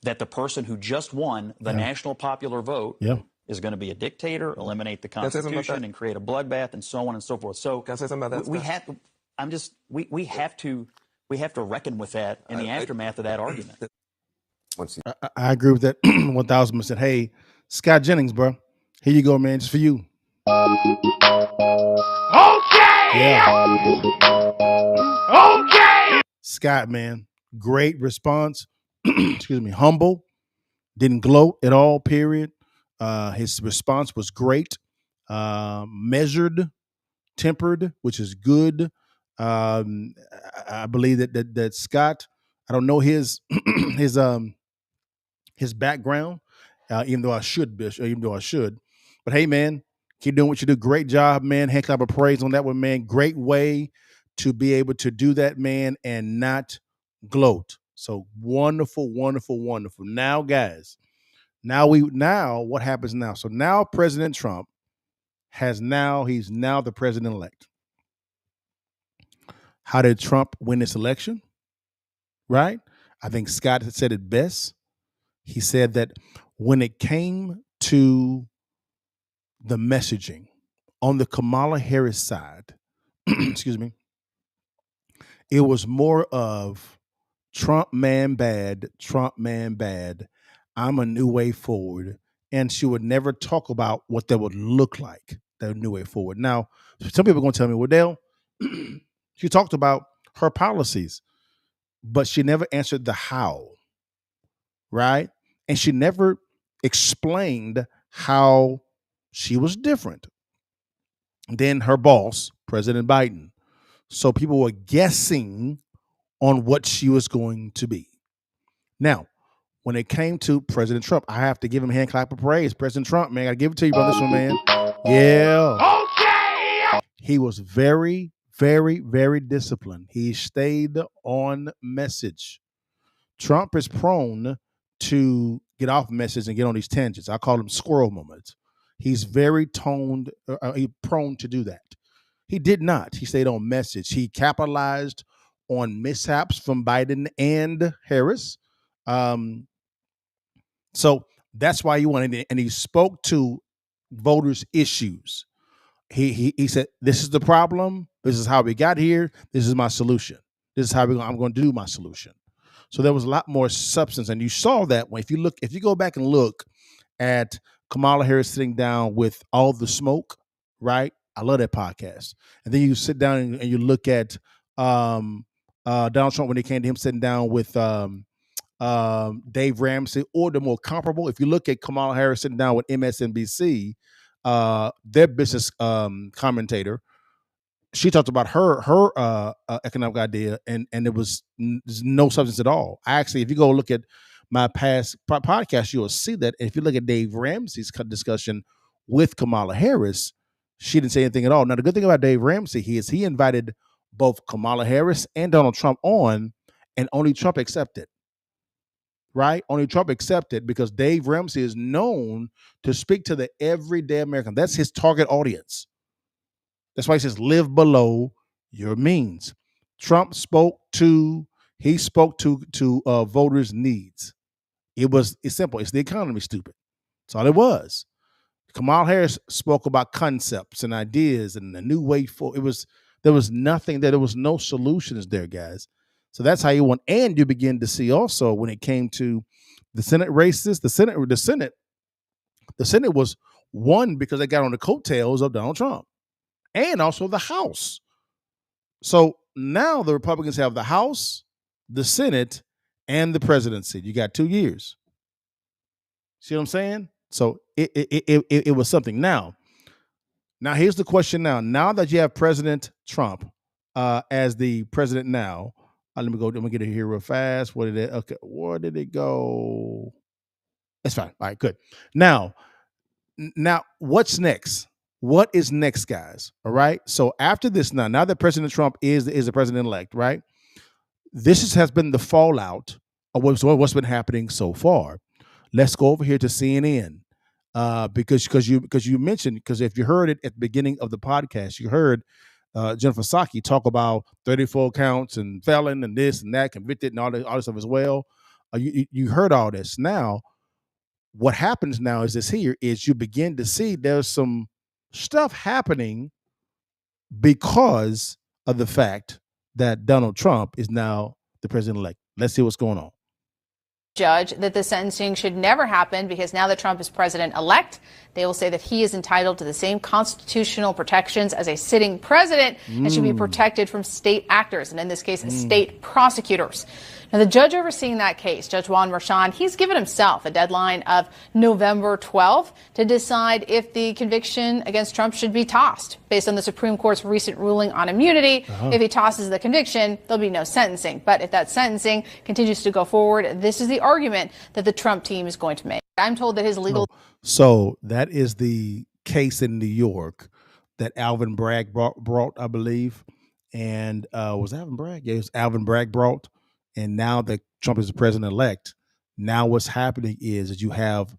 that the person who just won the national popular vote is going to be a dictator, eliminate the Constitution, and create a bloodbath, and so on and so forth. So can I say something about that? We have to reckon with that in the aftermath of that argument. I agree with that 1,000%. Hey, Scott Jennings, bro, here you go, man, just for you. Okay. Okay. Scott, man, great response. Excuse me, humble, didn't gloat at all, period. His response was great, measured, tempered, which is good. I believe that Scott, I don't know his his background, even though I should, but hey, man, keep doing what you do. Great job, man. Hand clap of praise on that one, man. Great way to be able to do that, man, and not gloat. So wonderful, wonderful, wonderful. Now, guys, now what happens now? So now President Trump he's now the president-elect. How did Trump win this election? Right? I think Scott had said it best. He said that when it came to the messaging on the Kamala Harris side, excuse me, it was more of Trump man bad, I'm a new way forward. And she would never talk about what that would look like, the new way forward. Now, some people are going to tell me, well, Dale, she talked about her policies, but she never answered the how, right? And she never explained how she was different than her boss, President Biden. So people were guessing on what she was going to be. Now, when it came to President Trump, I have to give him a hand clap of praise. President Trump, man, I gotta give it to you, brother, this one, man. Yeah. Okay. He was very, very, very disciplined. He stayed on message. Trump is prone to get off message and get on these tangents. I call them squirrel moments. He's very prone to do that. He did not. He stayed on message. He capitalized on mishaps from Biden and Harris. So that's why he wanted it. And he spoke to voters' issues. He said, this is the problem. This is how we got here. This is my solution. This is how I'm going to do my solution. So there was a lot more substance. And you saw that when, if you go back and look at Kamala Harris sitting down with All the Smoke, right? I love that podcast. And then you sit down and you look at Donald Trump when it came to him sitting down with Dave Ramsey, or the more comparable. If you look at Kamala Harris sitting down with MSNBC, their business commentator, she talked about her economic idea, and there was no substance at all. Actually, if you go look at my past podcast, you'll see that. If you look at Dave Ramsey's discussion with Kamala Harris, she didn't say anything at all. Now, the good thing about Dave Ramsey is he invited both Kamala Harris and Donald Trump on, and only Trump accepted. Right? Only Trump accepted because Dave Ramsey is known to speak to the everyday American. That's his target audience. That's why he says, live below your means. Trump spoke to voters' needs. It's simple. It's the economy, stupid. That's all it was. Kamala Harris spoke about concepts and ideas and the new way forward. There was nothing there. There was no solutions there, guys. So that's how you won. And you begin to see also when it came to the Senate races, the Senate was won because they got on the coattails of Donald Trump, and also the House. So now the Republicans have the House, the Senate, and the presidency. You got 2 years. See what I'm saying? So it was something. Now here's the question. Now that you have President Trump as the president now. Let me get it here real fast. Where did it go? That's fine. All right, good. Now, what's next? What is next, guys? All right. So after this, now that President Trump is the president-elect, right? This has been the fallout of what's been happening so far. let's go over here to CNN. Because you mentioned, because if you heard it at the beginning of the podcast, you heard Jennifer Psaki talk about 34 counts and felon and this and that, convicted and all this stuff as well. You heard all this. Now, what happens now is you begin to see there's some stuff happening because of the fact that Donald Trump is now the president-elect. Let's see what's going on. Judge that the sentencing should never happen because now that Trump is president-elect, they will say that he is entitled to the same constitutional protections as a sitting president and should be protected from state actors, and in this case, state prosecutors. Now, the judge overseeing that case, Judge Juan Merchan, he's given himself a deadline of November 12th to decide if the conviction against Trump should be tossed. Based on the Supreme Court's recent ruling on immunity, if he tosses the conviction, there'll be no sentencing. But if that sentencing continues to go forward, this is the argument that the Trump team is going to make. I'm told that his legal... So that is the case in New York that Alvin Bragg brought, I believe. And was Alvin Bragg? Yeah, it was Alvin Bragg brought. And now that Trump is the president-elect, now what's happening is that you have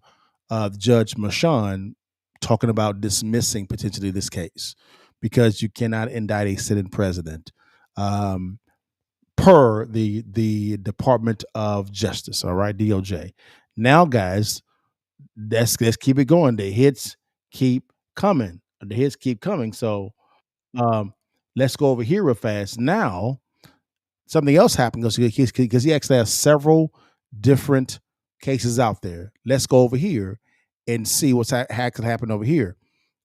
Judge Merchan talking about dismissing potentially this case because you cannot indict a sitting president per the Department of Justice, all right, DOJ. Now, guys, let's keep it going. The hits keep coming. So let's go over here real fast. Now, something else happened because he actually has several different cases out there. Let's go over here and see what's happened over here.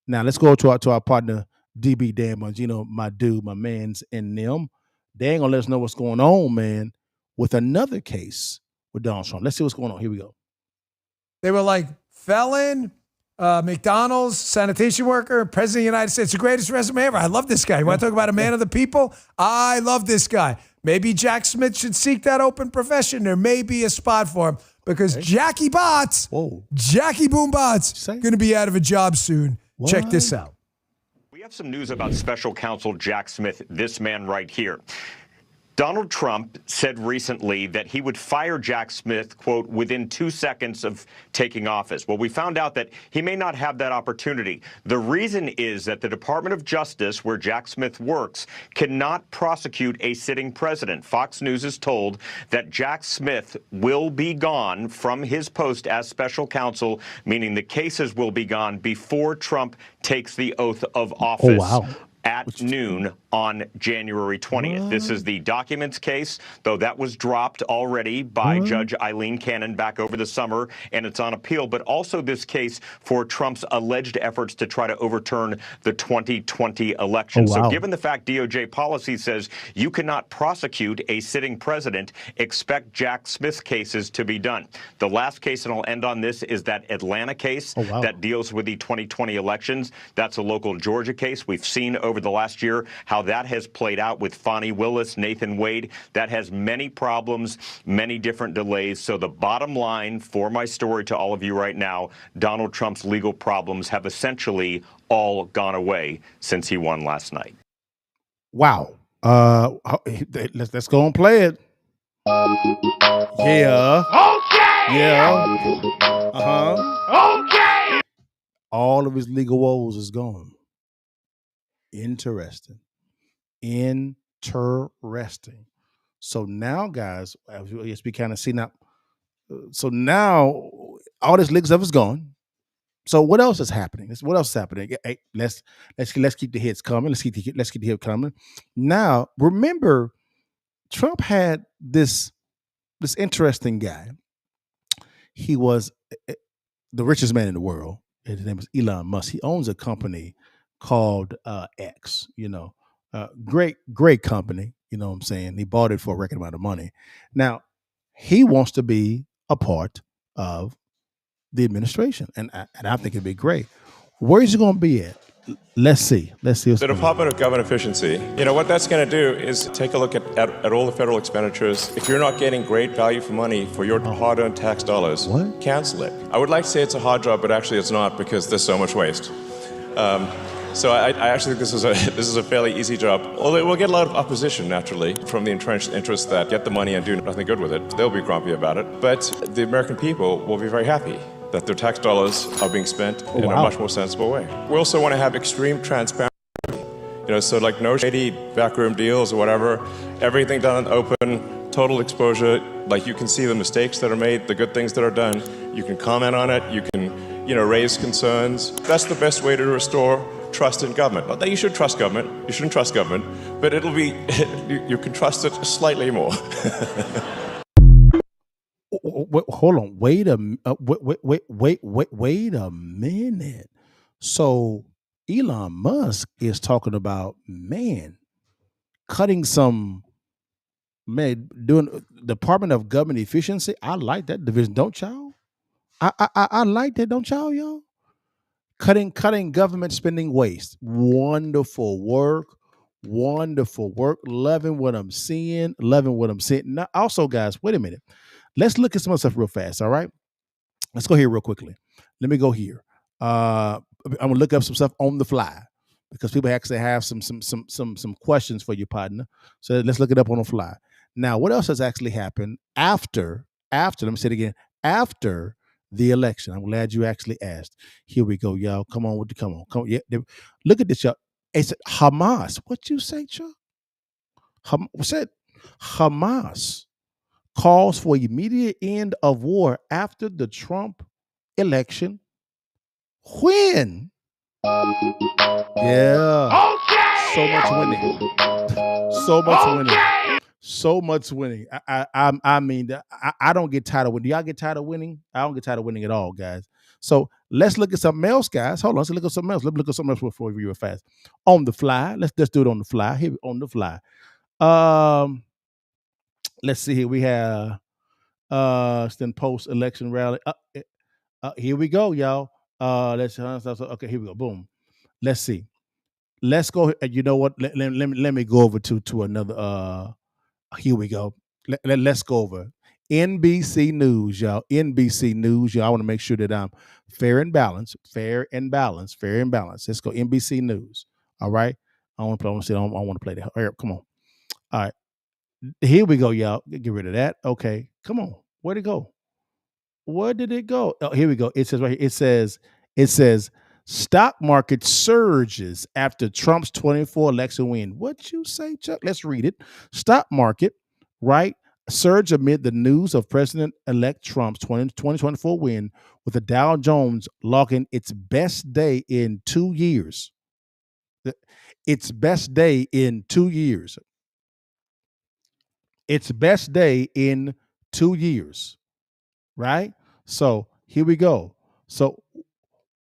Now, let's go to our partner, DB Dan Buns, my dude, my mans and them. They ain't going to let us know what's going on, man, with another case with Donald Trump. Let's see what's going on. Here we go. They were like, felon, McDonald's, sanitation worker, president of the United States, the greatest resume ever. I love this guy. You want to talk about a man of the people? I love this guy. Maybe Jack Smith should seek that open profession. There may be a spot for him because Jackie Boom Bots, going to be out of a job soon. What? Check this out. We have some news about special counsel Jack Smith, this man right here. Donald Trump said recently that he would fire Jack Smith, quote, within 2 seconds of taking office. Well, we found out that he may not have that opportunity. The reason is that the Department of Justice, where Jack Smith works, cannot prosecute a sitting president. Fox News is told that Jack Smith will be gone from his post as special counsel, meaning the cases will be gone before Trump takes the oath of office. Oh, wow. At noon on January 20th. What? This is the documents case, though that was dropped already by Judge Eileen Cannon back over the summer, and it's on appeal, but also this case for Trump's alleged efforts to try to overturn the 2020 election. Oh, wow. So given the fact DOJ policy says you cannot prosecute a sitting president, expect Jack Smith cases to be done. The last case, and I'll end on this, is that Atlanta case that deals with the 2020 elections. That's a local Georgia case. We've seen over the last year how that has played out with Fonnie Willis, Nathan Wade. That has many problems, many different delays. So the bottom line for my story to all of you right now, Donald Trump's legal problems have essentially all gone away since he won last night. Wow. Let's go and play it. Yeah. Okay. Yeah. Okay. All of his legal woes is gone. Interesting. So now, guys, as we kind of see now, so now all this legal stuff is gone. So what else is happening? Hey, let's keep the hits coming. Let's keep the hits coming. Now, remember, Trump had this interesting guy. He was the richest man in the world. His name is Elon Musk. He owns a company called X, great company, you know what I'm saying? He bought it for a record amount of money. Now, he wants to be a part of the administration, and I think it'd be great. Where is he going to be at? Let's see. The Department of Government Efficiency, what that's going to do is take a look at all the federal expenditures. If you're not getting great value for money for your hard-earned tax dollars, cancel it. I would like to say it's a hard job, but actually it's not because there's so much waste. So I actually think this is a fairly easy job. Although it will get a lot of opposition, naturally, from the entrenched interests that get the money and do nothing good with it. They'll be grumpy about it. But the American people will be very happy that their tax dollars are being spent in a much more sensible way. We also want to have extreme transparency. So like no shady backroom deals or whatever. Everything done open, total exposure. Like you can see the mistakes that are made, the good things that are done. You can comment on it. You can, raise concerns. That's the best way to restore trust in government. Not that you should trust government. You shouldn't trust government, but it'll be you can trust it slightly more. Hold on. Wait a minute. So Elon Musk is talking about cutting some doing Department of Government Efficiency. I like that division, don't y'all? I like that, don't y'all? Cutting government spending waste. Wonderful work. Loving what I'm seeing. Now, also, guys, wait a minute. Let's look at some of the stuff real fast. All right. Let's go here real quickly. Let me go here. I'm gonna look up some stuff on the fly because people actually have some questions for your partner. So let's look it up on the fly. Now, what else has actually happened after? Let me say it again. After the election, I'm glad you actually asked. Here we go, y'all. Come on. Yeah, look at this, y'all. It's Hamas. What you say, Chuck? What's that? Hamas calls for immediate end of war after the Trump election. When? Yeah. Okay. So much winning. I mean, I don't get tired of winning. Do y'all get tired of winning? I don't get tired of winning at all, guys. So let's look at something else, guys. Hold on. Let's look at something else. Let's look at something else before we real fast. On the fly. Let's do it on the fly. Here on the fly. Let's see here. We have then post-election rally. Here we go, y'all. Okay, here we go. Boom. Let's see. Let's go. You know what? Let me go over to another. Here we go. Let's go over NBC News, y'all. NBC News, y'all. I want to make sure that I'm fair and balanced. Let's go NBC News. All right. I want to play that. All right, come on. All right. Here we go, y'all. Get rid of that. Okay. Come on. Where'd it go? Where did it go? Oh, here we go. It says right here. It says stock market surges after Trump's 2024 election win. What you say, Chuck? Let's read it. Stock market, right? Surge amid the news of President-elect Trump's 2024 win, with the Dow Jones logging its best day in 2 years. Its best day in 2 years. Its best day in 2 years. Right? So here we go. So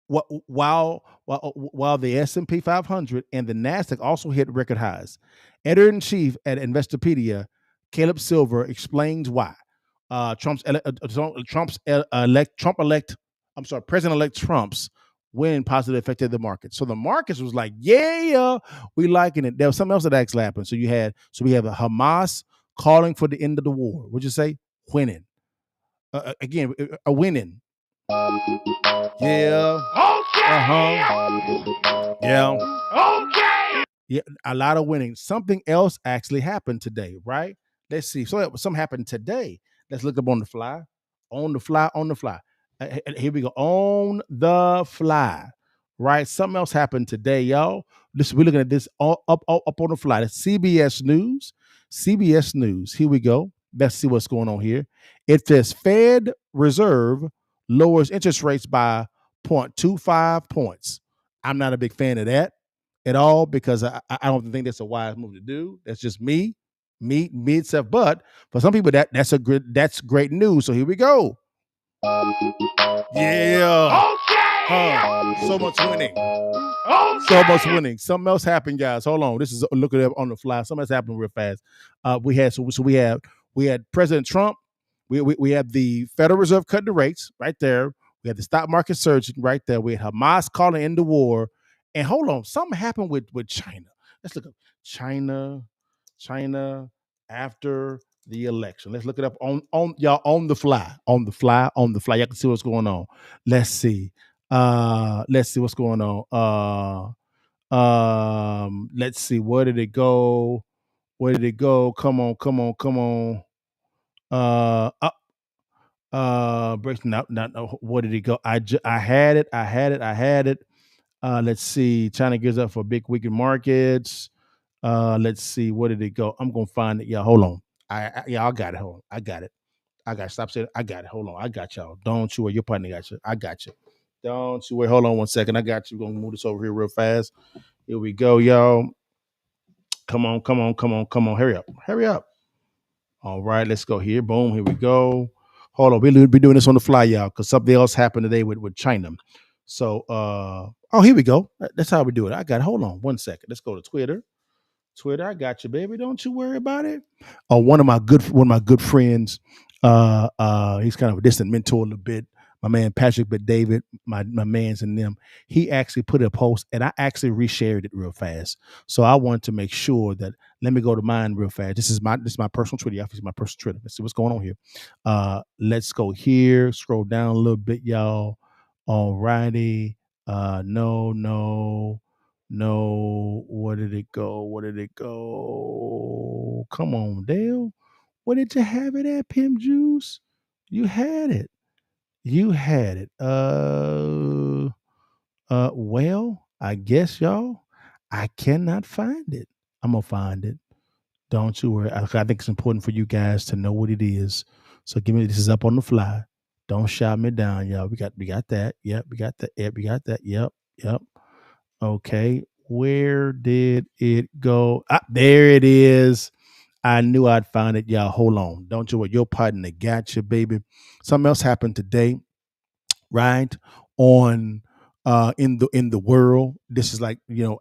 while the S&P 500 and the NASDAQ also hit record highs, editor-in-chief at Investopedia, Caleb Silver, explains why President-elect Trump's win positively affected the market. So the markets was like, yeah, we liking it. There was something else that actually happened. So we have a Hamas calling for the end of the war. What'd you say? Winning. Again, a winning. Yeah. Okay. Yeah. Okay. Yeah, a lot of winning. Something else actually happened today, right? Let's see. So something happened today. Let's look up on the fly. Here we go. On the fly. Right? Something else happened today, y'all. We're looking at this all up on the fly. That's CBS News. CBS News. Here we go. Let's see what's going on here. It says Fed Reserve lowers interest rates by 0.25 points. I'm not a big fan of that at all because I don't think that's a wise move to do. That's just me itself. But for some people, that's great news. So here we go. Yeah. Okay. So much winning. Okay. So much winning. Something else happened, guys. Hold on. This is looking up on the fly. Something else happened real fast. We had President Trump. We had the Federal Reserve cutting the rates right there. We had the stock market surging right there. We had Hamas calling in the war. And hold on, something happened with China. Let's look up China after the election. Let's look it up on the fly. Y'all can see what's going on. Let's see what's going on. Let's see. Where did it go? Where did it go? Come on. Breaking out. No, where did it go? I had it. Let's see. China gears up for big weekend markets. Let's see. Where did it go? I'm gonna find it. Yeah, hold on. I got it. Hold on. I got it. Stop saying I got it. Hold on. I got y'all. Don't you worry. Your partner got you. I got you. Don't you worry. Hold on one second. I got you. We're gonna move this over here real fast. Here we go, y'all. Come on. Hurry up. All right, let's go here. Boom. Here we go. Hold on. We'll be doing this on the fly, y'all, because something else happened today with China. So here we go. That's how we do it. I got it. Hold on one second. Let's go to Twitter. I got you, baby. Don't you worry about it. One of my good friends. He's kind of a distant mentor a little bit. My man Patrick, but David, my mans and them. He actually put a post, and I actually reshared it real fast. So I wanted to make sure that. Let me go to mine real fast. This is my personal Twitter. Y'all see my personal Twitter. Let's see what's going on here. Let's go here. Scroll down a little bit, y'all. All righty. No. Where did it go? Come on, Dale. Where did you have it at, Pimp Juice? You had it. Well, I guess, y'all, I cannot find it. I'm gonna find it. Don't you worry. I think it's important for you guys to know what it is. So this is up on the fly. Don't shout me down, y'all. We got that. Yep, we got that. Yep, we got that. Yep. Okay, where did it go? There it is. I knew I'd find it, y'all. Hold on. Don't you worry. Your partner got you, baby. Something else happened today, right? In the world. This is like,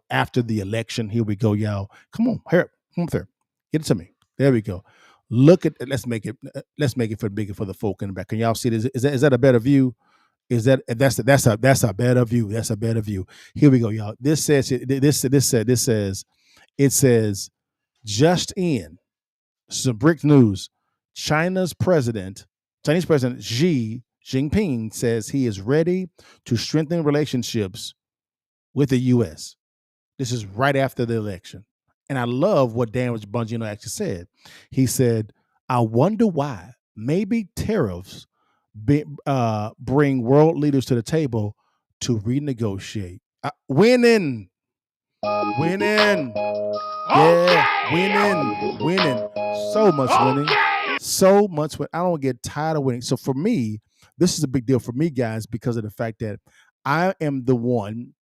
after the election. Here we go, y'all. Come on, here, come there. Get it to me. There we go. Look at. Let's make it for bigger for the folk in the back. Can y'all see this? Is that a better view? That's a better view. That's a better view. Here we go, y'all. This says just in some brick news. Chinese President Xi Jinping says he is ready to strengthen relationships with the U.S. This is right after the election, and I love what Dan Bongino actually said. He said, "I wonder why. Maybe tariffs." Bring world leaders to the table to renegotiate. Winning. Yeah, winning. So much winning. I don't get tired of winning. So for me, this is a big deal for me, guys, because of the fact that I am the one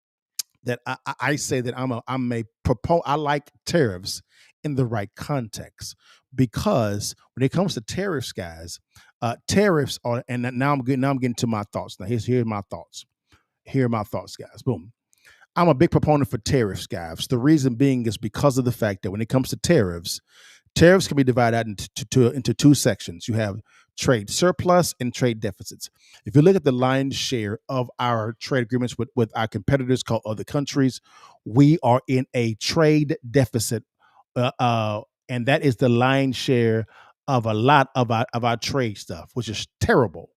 that I say that I like tariffs in the right context, because when it comes to tariffs, guys, tariffs are, and now I'm getting to my thoughts. Now here's my thoughts. Here are my thoughts, guys. Boom. I'm a big proponent for tariffs, guys. The reason being is because of the fact that when it comes to tariffs can be divided out into two sections. You have trade surplus and trade deficits. If you look at the lion's share of our trade agreements with our competitors called other countries, we are in a trade deficit, and that is the lion's share of a lot of our trade stuff, which is terrible.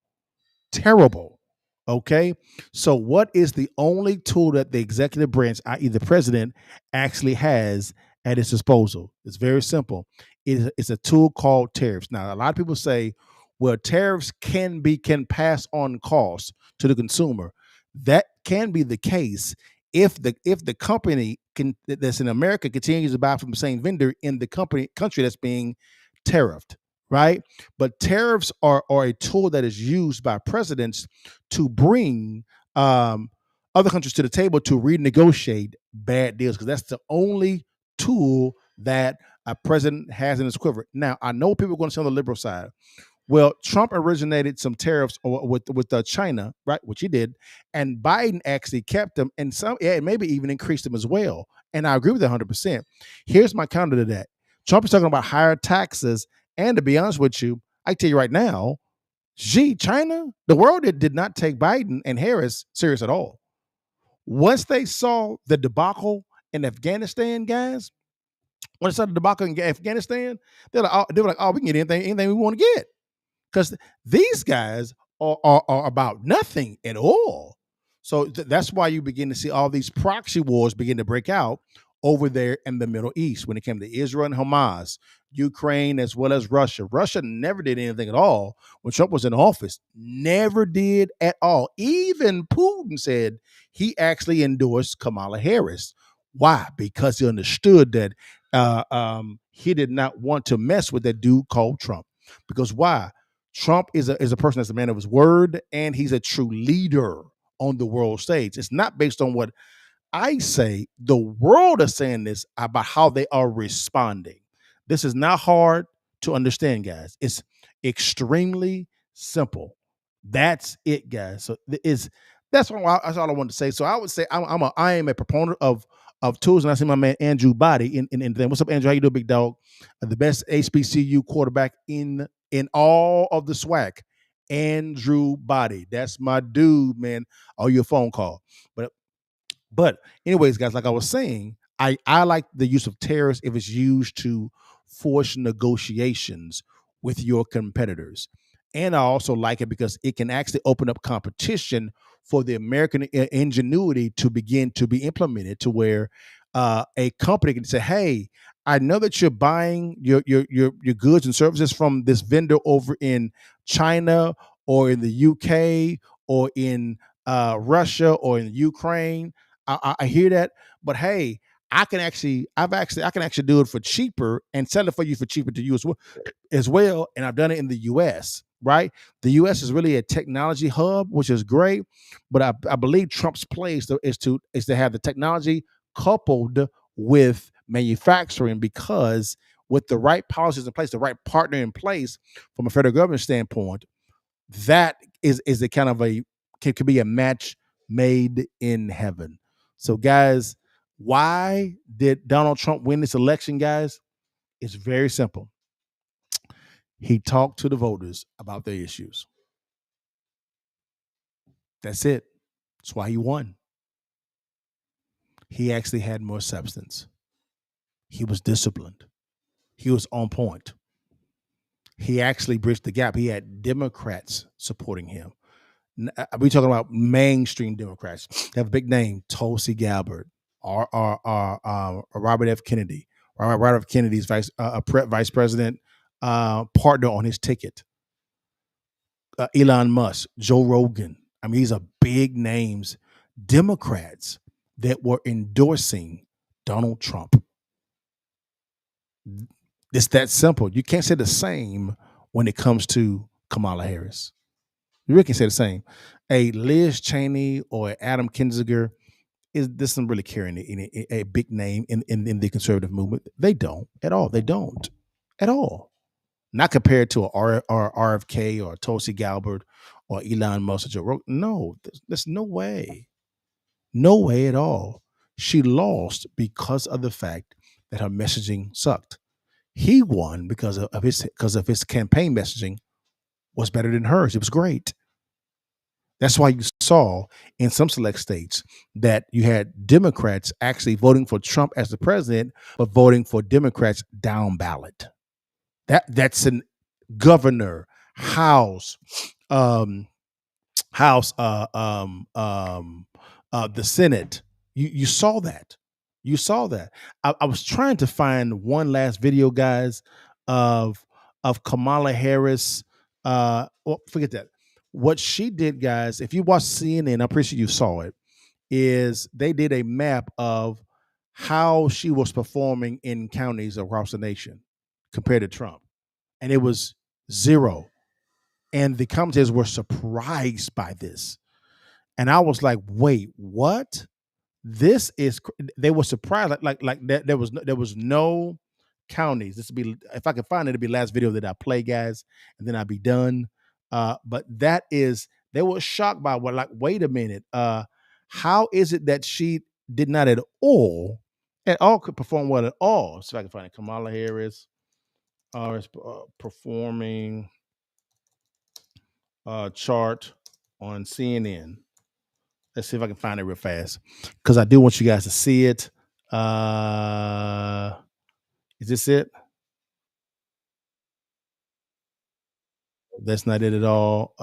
Okay, so what is the only tool that the executive branch, i.e. the president, actually has at its disposal? It's very simple. It's a tool called tariffs. Now, a lot of people say, well, tariffs can pass on costs to the consumer. That can be the case if the company that's in America continues to buy from the same vendor in the country that's being tariffed. Right? But tariffs are a tool that is used by presidents to bring other countries to the table to renegotiate bad deals, because that's the only tool that a president has in his quiver. Now, I know people are going to say on the liberal side, well, Trump originated some tariffs with China, right, which he did, and Biden actually kept them, and maybe even increased them as well. And I agree with that 100%. Here's my counter to that. Trump is talking about higher taxes. And to be honest with you, I tell you right now, China, the world did not take Biden and Harris serious at all. Once they saw the debacle in Afghanistan, guys, when they saw the debacle in Afghanistan, they were like, oh, we can get anything we want to get. Because these guys are about nothing at all. So that's why you begin to see all these proxy wars begin to break out over there in the Middle East when it came to Israel and Hamas, Ukraine, as well as Russia. Russia never did anything at all when Trump was in office. Never did at all. Even Putin said he actually endorsed Kamala Harris. Why? Because he understood that he did not want to mess with that dude called Trump. Because why? Trump is a person that's a man of his word, and he's a true leader on the world stage. It's not based on what I say. The world is saying this about how they are responding. This is not hard to understand, guys. It's extremely simple. That's it, guys. So that's all I wanted to say. So I would say I am a proponent of tools, and I see my man Andrew Body in them. What's up, Andrew? How you doing, big dog? The best HBCU quarterback in all of the SWAC. Andrew Body. That's my dude, man. Oh, your phone call. But anyways, guys, like I was saying, I like the use of tariffs if it's used to force negotiations with your competitors. And I also like it because it can actually open up competition for the American ingenuity to begin to be implemented, to where a company can say, hey, I know that you're buying your goods and services from this vendor over in China or in the UK or in Russia or in Ukraine. I hear that, but hey, I can actually do it for cheaper and sell it for you for cheaper to you as well. And I've done it in the U.S. Right? The U.S. is really a technology hub, which is great, but I believe Trump's play is to have the technology coupled with manufacturing, because with the right policies in place, the right partner in place from a federal government standpoint, that is a kind of could be a match made in heaven. So, guys, why did Donald Trump win this election, guys? It's very simple. He talked to the voters about their issues. That's it. That's why he won. He actually had more substance. He was disciplined. He was on point. He actually bridged the gap. He had Democrats supporting him. We're talking about mainstream Democrats. They have a big name: Tulsi Gabbard, Robert F. Kennedy. Robert F. Kennedy's vice president partner on his ticket. Elon Musk, Joe Rogan. I mean, these are big names, Democrats that were endorsing Donald Trump. It's that simple. You can't say the same when it comes to Kamala Harris. You really can say the same. A Liz Cheney or Adam Kinzinger doesn't really carry a big name in the conservative movement. They don't at all. They don't at all. Not compared to a RFK or Tulsi Gabbard or Elon Musk or Joe Rogan. No, there's no way. No way at all. She lost because of the fact that her messaging sucked. He won because of his campaign messaging was better than hers. It was great. That's why you saw in some select states that you had Democrats actually voting for Trump as the president, but voting for Democrats down ballot. That's an governor, House, the Senate. You saw that. You saw that. I was trying to find one last video, guys, of Kamala Harris. Well, forget that. What she did, guys, if you watch CNN, I'm pretty sure you saw it, is they did a map of how she was performing in counties across the nation compared to Trump. And it was zero. And the commentators were surprised by this. And I was like, wait, what? This is, they were surprised. Like that there was no counties. This would be, if I could find it, it'd be the last video that I play, guys, and then I'd be done. But that is, they were shocked by what, like, wait a minute. How is it that she did not at all could perform well at all? So if I can find it. Kamala Harris performing chart on CNN. Let's see if I can find it real fast, because I do want you guys to see it. Is this it? That's not it at all.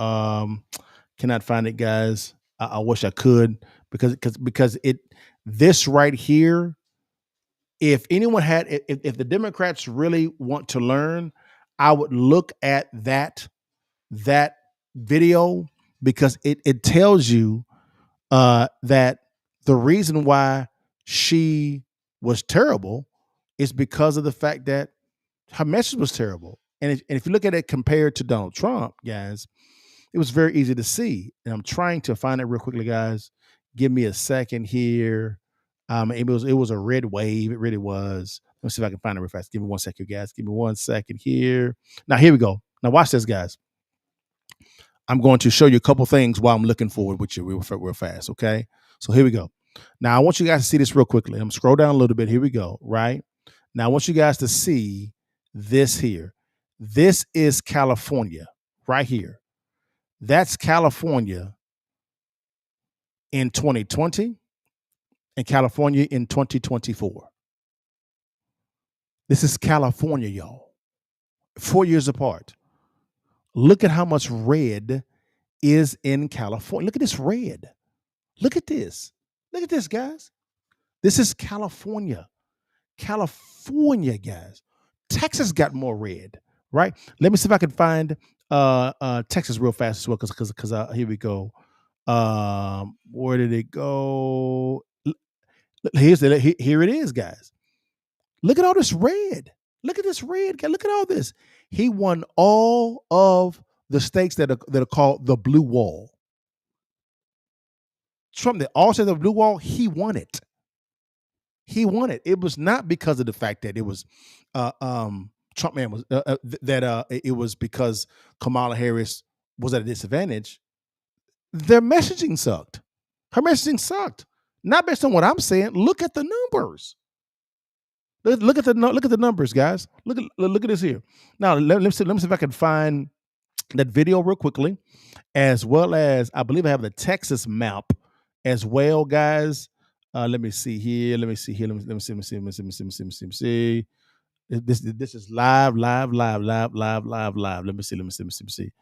Cannot find it, guys. I wish I could because this right here. If anyone had, if the Democrats really want to learn, I would look at that video because it tells you that the reason why she was terrible is because of the fact that her message was terrible. And if you look at it compared to Donald Trump, guys, it was very easy to see. And I'm trying to find it real quickly, guys. Give me a second here. It was a red wave. It really was. Let me see if I can find it real fast. Give me 1 second, guys. Give me 1 second here. Now, here we go. Now, watch this, guys. I'm going to show you a couple things while I'm looking for it with you real fast, okay? So here we go. Now, I want you guys to see this real quickly. I'm going to scroll down a little bit. Here we go, right? Now, I want you guys to see this here. This is California right here. That's California in 2020 and California in 2024. This is California, y'all. 4 years apart. Look at how much red is in California. Look at this red. Look at this. Look at this, guys. This is California. California, guys. Texas got more red, right? Let me see if I can find Texas real fast as well, because here we go. Where did it go? Here it is, guys. Look at all this red. Look at this red. Look at all this. He won all of the states that are called the Blue Wall. Trump, that all said the Blue Wall, he won it. He won it. It was not because of the fact that it was Trump man was it was because Kamala Harris was at a disadvantage. Their messaging sucked. Her messaging sucked. Not based on what I'm saying. Look at the numbers. Look at the numbers, guys. Look at this here. Now let me see if I can find that video real quickly, as well as I believe I have the Texas map as well, guys. Let me see here. Let me see. This is live. Let me see.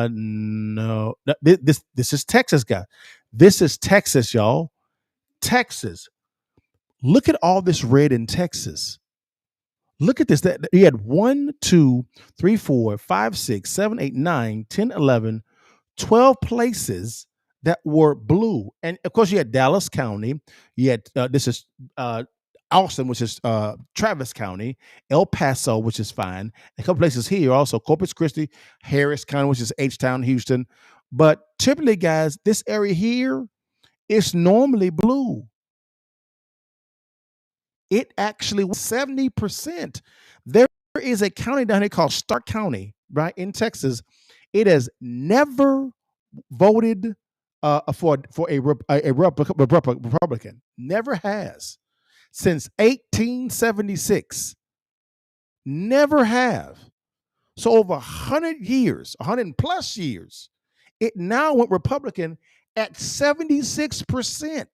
No. This is Texas, guys. This is Texas, y'all. Texas. Look at all this red in Texas. Look at this. That he had 1, 2, 3, 4, 5, 6, 7, 8, 9, 10, 11, 12 places that were blue. And of course, you had Dallas County. You had this is Austin, which is Travis County, El Paso, which is fine. A couple places here also, Corpus Christi, Harris County, which is H-Town, Houston. But typically, guys, this area here is normally blue. It actually was 70%. There is a county down here called Stark County, right, in Texas. It has never voted for a Republican. Never has. Since 1876. Never have. So over 100 years, 100 plus years, it now went Republican at 76%.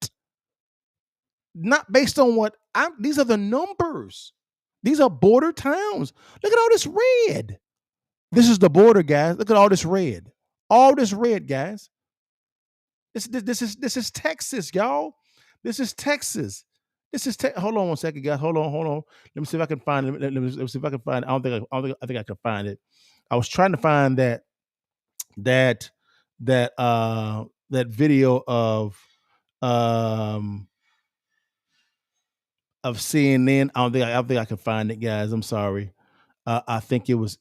Not based on what these are the numbers. These are border towns. Look at all this red. This is the border, guys. Look at all this red. All this red, guys. This is Texas, y'all. This is Texas. Hold on 1 second, guys. Hold on. Let me see if I can find it. Let me see if I can find it. I think I can find it. I was trying to find that video of CNN. I don't think I can find it, guys. I'm sorry. I think it was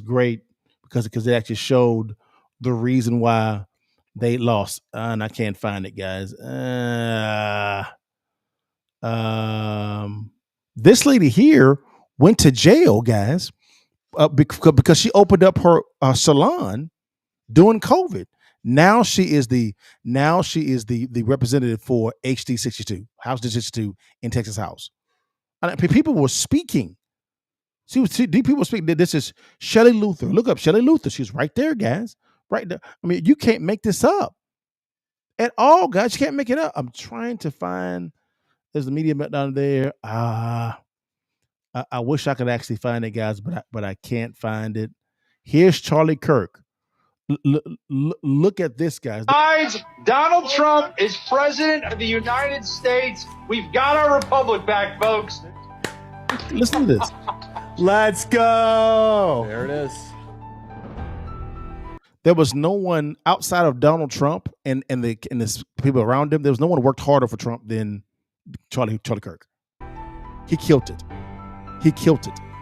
great because it actually showed the reason why they lost, and I can't find it, guys. This lady here went to jail, guys, because she opened up her salon during COVID. Now she is the representative for HD 62, House District 62 in Texas House. And people were speaking. People were speaking. This is Shelley Luther. Look up Shelley Luther. She's right there, guys. Right there. I mean, you can't make this up at all, guys. You can't make it up. I'm trying to find. There's the media down there. I wish I could actually find it, guys, but I can't find it. Here's Charlie Kirk. Look at this, guys. Guys, Donald Trump is president of the United States. We've got our republic back, folks. Listen to this. Let's go. There it is. There was no one outside of Donald Trump and the people around him. There was no one who worked harder for Trump than Charlie Kirk. He killed it.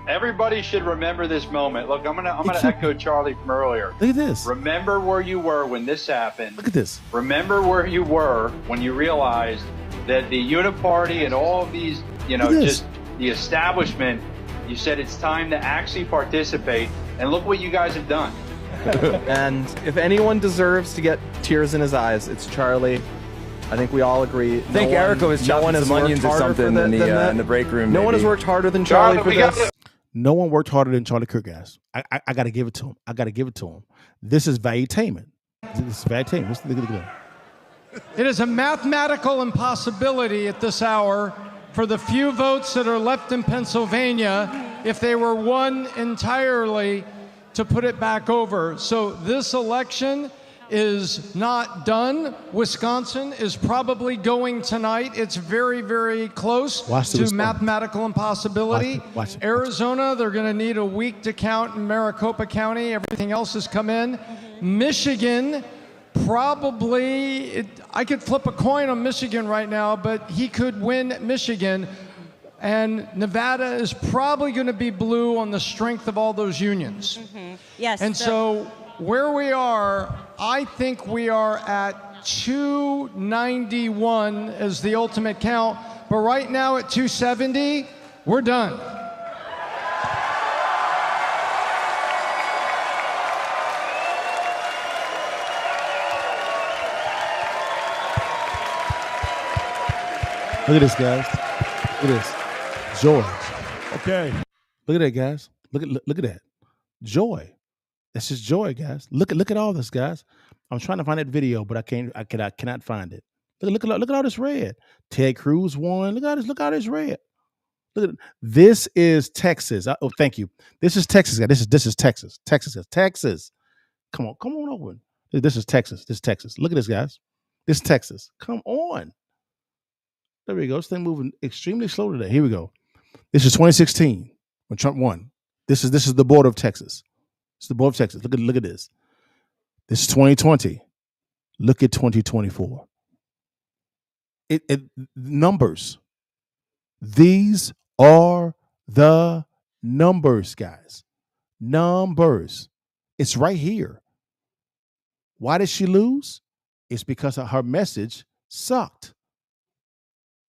Everybody should remember this moment. Look, I'm gonna echo Charlie from earlier. Look at this. Remember where you were when this happened. Look at this. Remember where you were when you realized that the Uniparty and all of these, just the establishment, you said it's time to actually participate. And look what you guys have done. And if anyone deserves to get tears in his eyes, it's Charlie. I think we all agree. I think Erica was chopping some onions or something in the break room. No one has worked harder than Charlie for this. No one worked harder than Charlie Kirk, guys. I got to give it to him. This is valuetainment. Look at that. It is a mathematical impossibility at this hour for the few votes that are left in Pennsylvania, if they were won entirely, to put it back over. So this election is not done. Wisconsin is probably going tonight. It's very, very close to mathematical impossibility. Watch it. Arizona, they're going to need a week to count in Maricopa County. Everything else has come in. Michigan, probably, I could flip a coin on Michigan right now, but he could win Michigan. And Nevada is probably going to be blue on the strength of all those unions. Mm-hmm. Yes. And so where we are, I think we are at 291 as the ultimate count. But right now at 270, we're done. Look at this, guys. Look at this. Joy. Okay. Look at that, guys. Look at that. Joy. That's just joy, guys. Look at all this, guys. I'm trying to find that video, but I cannot find it. Look at all this red. Ted Cruz won. Look at all this red. Look at this is Texas. Oh, thank you. This is Texas, guys. This is Texas. Texas. Come on over. This is Texas. Look at this, guys. This is Texas. Come on. There we go. This thing moving extremely slow today. Here we go. This is 2016 when Trump won. This is the border of Texas. It's the border of Texas. Look at this. This is 2020. Look at 2024. Numbers. These are the numbers, guys. Numbers. It's right here. Why did she lose? It's because her message sucked.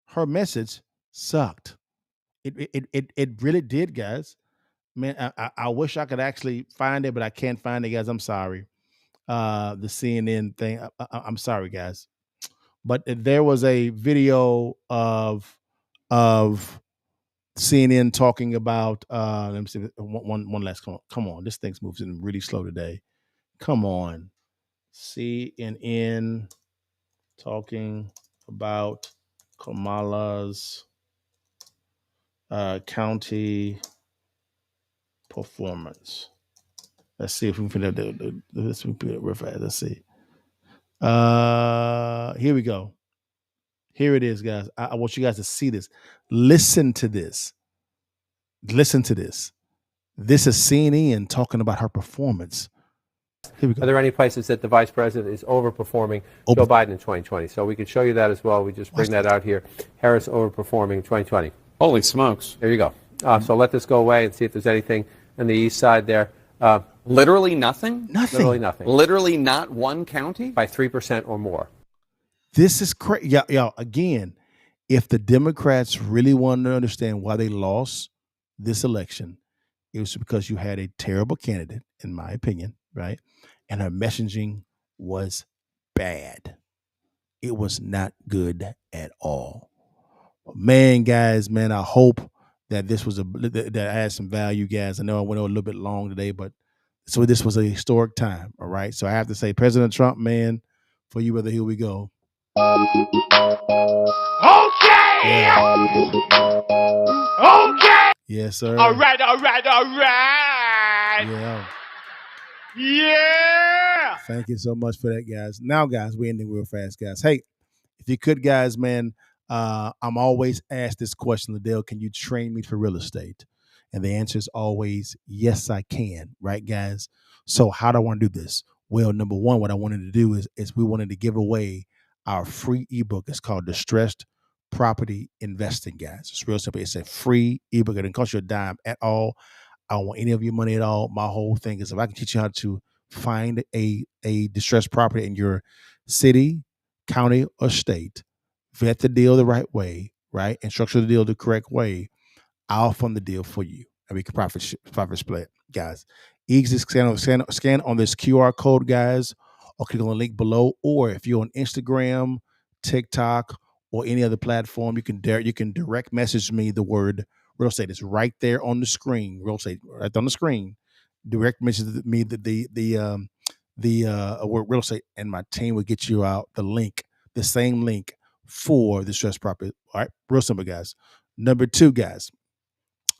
Her message sucked. It really did, guys. Man, I wish I could actually find it, but I can't find it, guys. I'm sorry. The CNN thing. I'm sorry, guys. But there was a video of CNN talking about. Let me see one last. Come on. This thing's moving really slow today. Come on. CNN talking about Kamala's county performance. Let's see if we can have let's see. Here we go. Here it is, guys. I want you guys to see this. Listen to this. This is CNN talking about her performance. Here we go. Are there any places that the vice president is overperforming Joe Biden in 2020? So we could show you that as well. We just bring that out here. Harris overperforming in 2020. Holy smokes. There you go. So let this go away and see if there's anything on the east side there. Literally nothing? Literally nothing. Literally not one county? By 3% or more. This is crazy. Y'all, again, if the Democrats really wanted to understand why they lost this election, it was because you had a terrible candidate, in my opinion, right? And her messaging was bad. It was not good at all. Man, guys, I hope that this was that had some value, guys. I know I went a little bit long today, but so this was a historic time, all right? So I have to say, President Trump, man, for you, brother, here we go. Okay! Yeah. Okay! Yes, sir. All right. Yeah. Yeah! Yeah. Thank you so much for that, guys. Now, guys, we're ending real fast, guys. Hey, if you could, guys, man, I'm always asked this question, LaDale, can you train me for real estate? And the answer is always, yes, I can. Right, guys? So how do I want to do this? Well, number one, what I wanted to do is we wanted to give away our free ebook. It's called Distressed Property Investing, guys. It's real simple. It's a free ebook. It doesn't cost you a dime at all. I don't want any of your money at all. My whole thing is if I can teach you how to find a distressed property in your city, county, or state, vet the deal the right way, right, and structure the deal the correct way, I'll fund the deal for you, and we can profit split, guys. Easy scan on this QR code, guys, or click on the link below. Or if you're on Instagram, TikTok, or any other platform, you can direct message me the word real estate. It's right there on the screen. Real estate right on the screen. Direct message me the word real estate, and my team will get you out the link, the same link for the stress property. All right, real simple, guys. Number two, guys,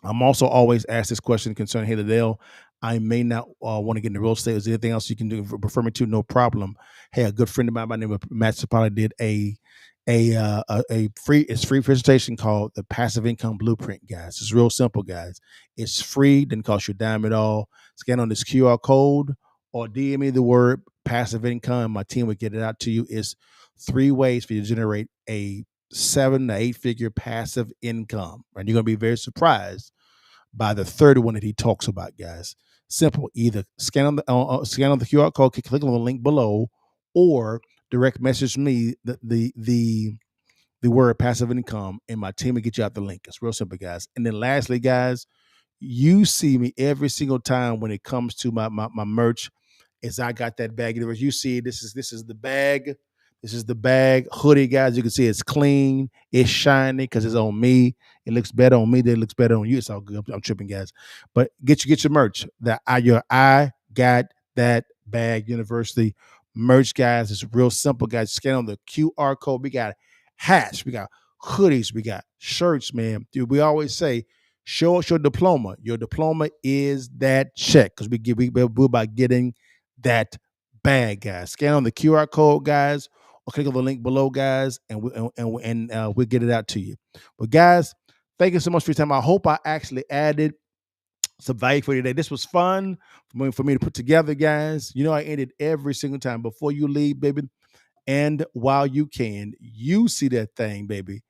I'm also always asked this question concerning, hey, LaDale, I may not want to get into real estate. Is there anything else you can do? Refer me to? No problem. Hey, a good friend of mine by the name of Matt Sapala did a free presentation called The Passive Income Blueprint, guys. It's real simple, guys. It's free, didn't cost you a dime at all. Scan on this QR code or DM me the word passive income. My team will get it out to you. It's 3 ways for you to generate a 7 to 8 figure passive income. And you're going to be very surprised by the third one that he talks about, guys. Simple. Either scan on the QR code, click on the link below, or direct message me the word passive income, and my team will get you out the link. It's real simple, guys. And then lastly, guys, you see me every single time when it comes to my merch. Is I got that bag. You see, this is the bag. This is the bag hoodie, guys. You can see it's clean, it's shiny because it's on me. It looks better on me than it looks better on you. It's all good. I'm tripping, guys. But get your merch. I got that bag University merch, guys. It's real simple, guys. Scan on the QR code. We got hats, we got hoodies, we got shirts, man. Dude, we always say, show us your diploma. Your diploma is that check, because we're about getting that bag, guys. Scan on the QR code, guys, or click on the link below, guys, and we'll get it out to you. But guys, thank you so much for your time. I hope I actually added some value for you today. This was fun for me to put together, guys. You know, I end it every single time. Before you leave, baby, and while you can, you see that thing, baby,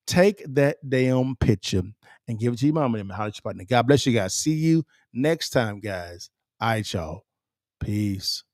take that damn picture and give it to your mama and holler at your partner. God bless you guys. See you next time, guys. All right, y'all. Peace.